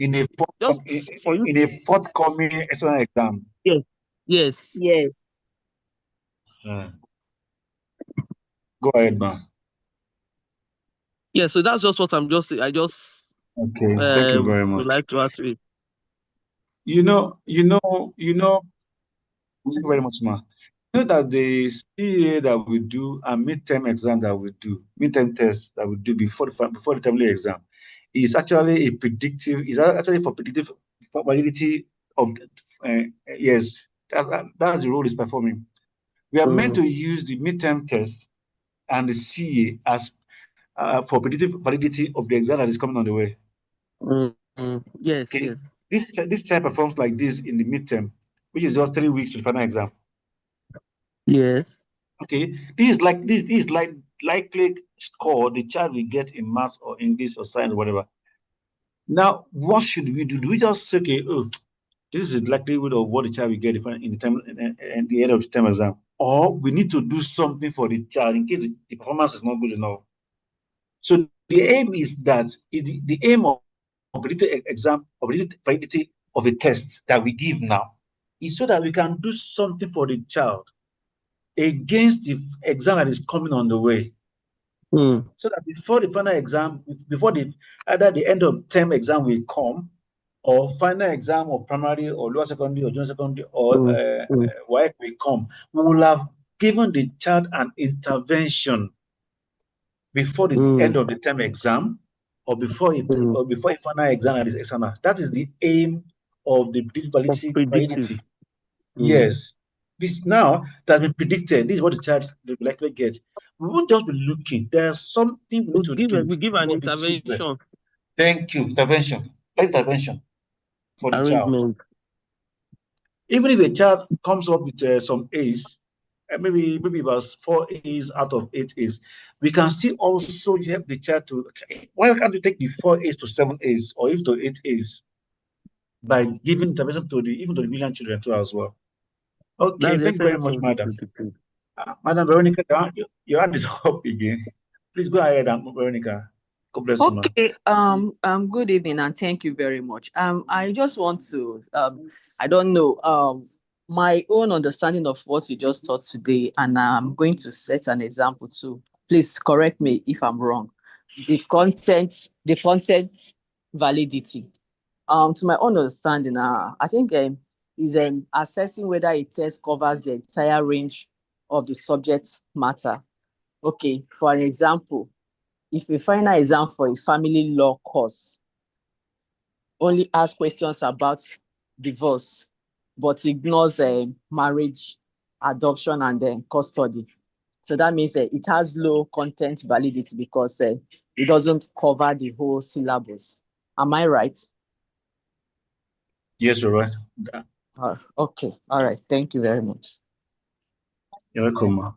In a just for you. in a forthcoming external exam. Yes, yes. Yes. Go ahead, man. Yeah, so that's just what I'm just saying. I just Okay, thank you very would much. like to add to it. Thank you very much, ma. You know that the CA that we do and midterm exam that we do, midterm test that we do before the terminal exam, is actually a predictive. Is actually for predictive validity of yes. That's the role it's performing. We are meant to use the midterm test and the CA as for predictive validity of the exam that is coming on the way. Yes, Okay, yes. this type performs like this in the midterm, which is just 3 weeks to the final exam. Yes. Okay, this is like likely score the child will get in maths or English or science or whatever. Now, what should we do? Do we just say, okay, oh, this is the likelihood of what the child will get in the term and the end of the term exam, or we need to do something for the child in case the performance is not good enough. So the aim is that the aim of predicted exam or predicted validity of a test that we give now is so that we can do something for the child against the exam that is coming on the way. So that before the final exam, before either the end of term exam will come, or final exam of primary or lower secondary or junior secondary or WAEC will come, we will have given the child an intervention before the end of the term exam or before a final exam that is external. That is the aim of the validity. Yes. This now that has been predicted, this is what the child will likely get. We won't just be looking. There's something we need to do We give an for the children. intervention Thank you. Intervention for the child. arrangement. Even if a child comes up with some A's, maybe about 4 A's out of 8 A's, we can still also help the child to, okay, why can't you take the 4 A's to 7 A's or even to 8 A's by giving intervention to the million children too as well. Okay, That's the thank you very essence much, of the madam. predictive. Madam Veronica, your hand is up again. Please go ahead, Veronica. God bless you, ma'am. Okay, good evening and thank you very much. I just want to, I don't know, my own understanding of what you just taught today, and I'm going to set an example too. Please correct me if I'm wrong. the content validity. To my own understanding, I think is assessing whether a test covers the entire range of the subject matter. Okay, for an example, if a final exam for a family law course only asks questions about divorce, but ignores marriage, adoption, and custody. So that means it has low content validity because it doesn't cover the whole syllabus. Am I right? Yes, you're right. Okay, all right. Thank you very much. You're welcome, Ma.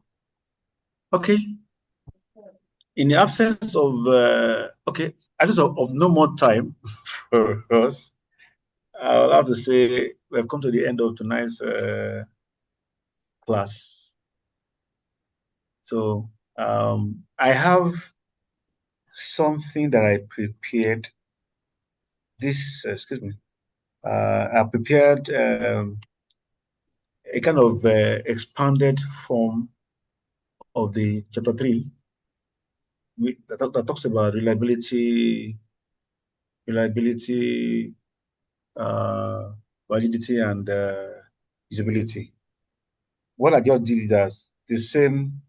Okay. In the absence of of no more time for us, I'll have to say we have come to the end of tonight's class. So I have something that I prepared. Excuse me. I prepared a kind of expanded form of the chapter 3 that talks about reliability, uh, validity, and usability. What I just did is that the same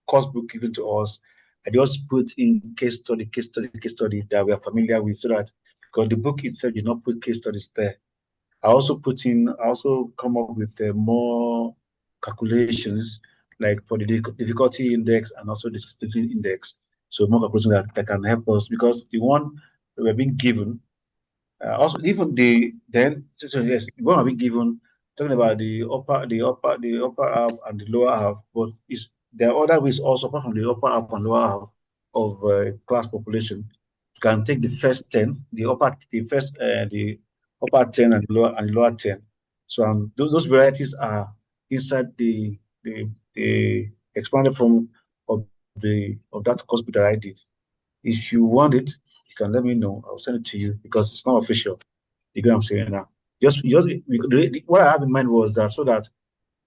course book given to us, I just put in case study that we are familiar with, so that because the book itself did not put case studies there. I also come up with more calculations, like for the difficulty index and also the difficulty index. So more calculations that can help us, because the one we're being given, also even yes, the one we're being given, talking about the upper half and the lower half, but there are other ways also apart from the upper half and lower half of class population. You can take the first 10, the upper 10 and the lower 10. So those varieties are inside the expanded form of that course book that I did. If you want it, you can let me know. I'll send it to you because it's not official. You get what I'm saying now? What I have in mind was that, so that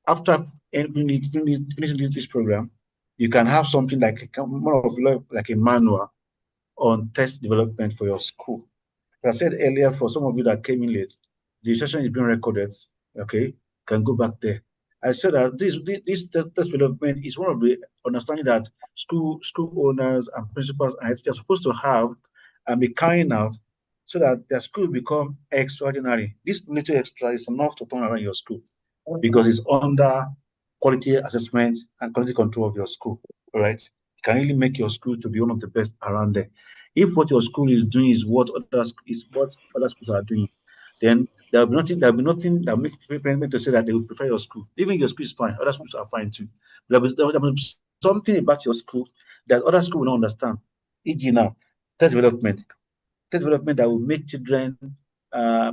after finishing this program, you can have something more of like a manual on test development for your school. As I said earlier, for some of you that came in late, the session is being recorded. Okay, can go back there. I said that this test development is one of the understanding that school owners and principals and they're supposed to have and be carrying out, so that their school become extraordinary. This little extra is enough to turn around your school, because it's under quality assessment and quality control of your school. All right, it can really make your school to be one of the best around there. If what your school is doing is what other schools are doing, then there'll be nothing that makes parents to say that they would prefer your school. Even your school is fine, other schools are fine too. There'll be something about your school that other schools will not understand. E.g. now, test development that will make children,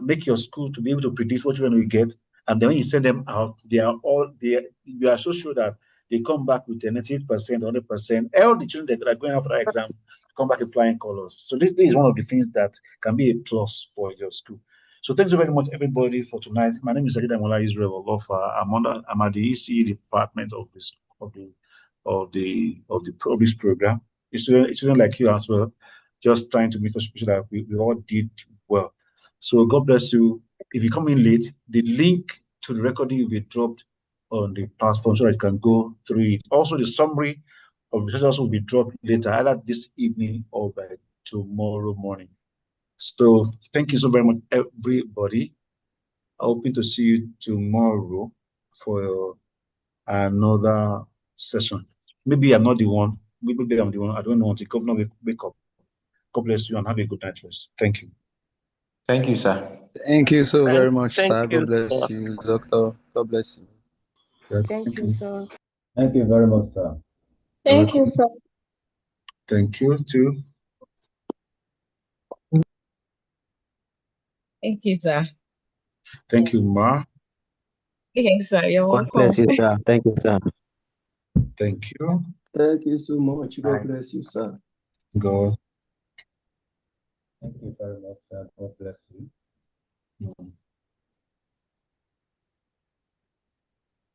make your school to be able to predict what children will get. And then when you send them out, you are so sure that they come back with 98%, 100%. All the children that are going out for that exam come back in flying colors. So this is one of the things that can be a plus for your school. So thanks very much, everybody, for tonight. My name is Sajid Amola Israel Olofa. I'm at the ECE department of this program. It's students like you as well, just trying to make us sure that we all did well. So God bless you. If you come in late, the link to the recording will be dropped on the platform so that you can go through it. Also, the summary of the results will be dropped later, either this evening or by tomorrow morning. So thank you so very much, everybody. I'm hoping to see you tomorrow for another session. Maybe I'm not the one. Maybe I'm the one. I don't know until governor will wake up. God bless you and have a good night rest. Thank you. Thank you, sir. Thank you so very much, Thank sir. you, God bless sir. you, doctor. God bless you. Yeah, Thank you, sir. Thank you very much, sir. Thank you, sir. Thank you too. Thank you, sir. Thank you, Ma. Yes, sir. You're God welcome. bless you, sir. Thank you, sir. Thank you. Thank you so much. God Right. bless you, sir. God. Thank you very much, sir. God bless you.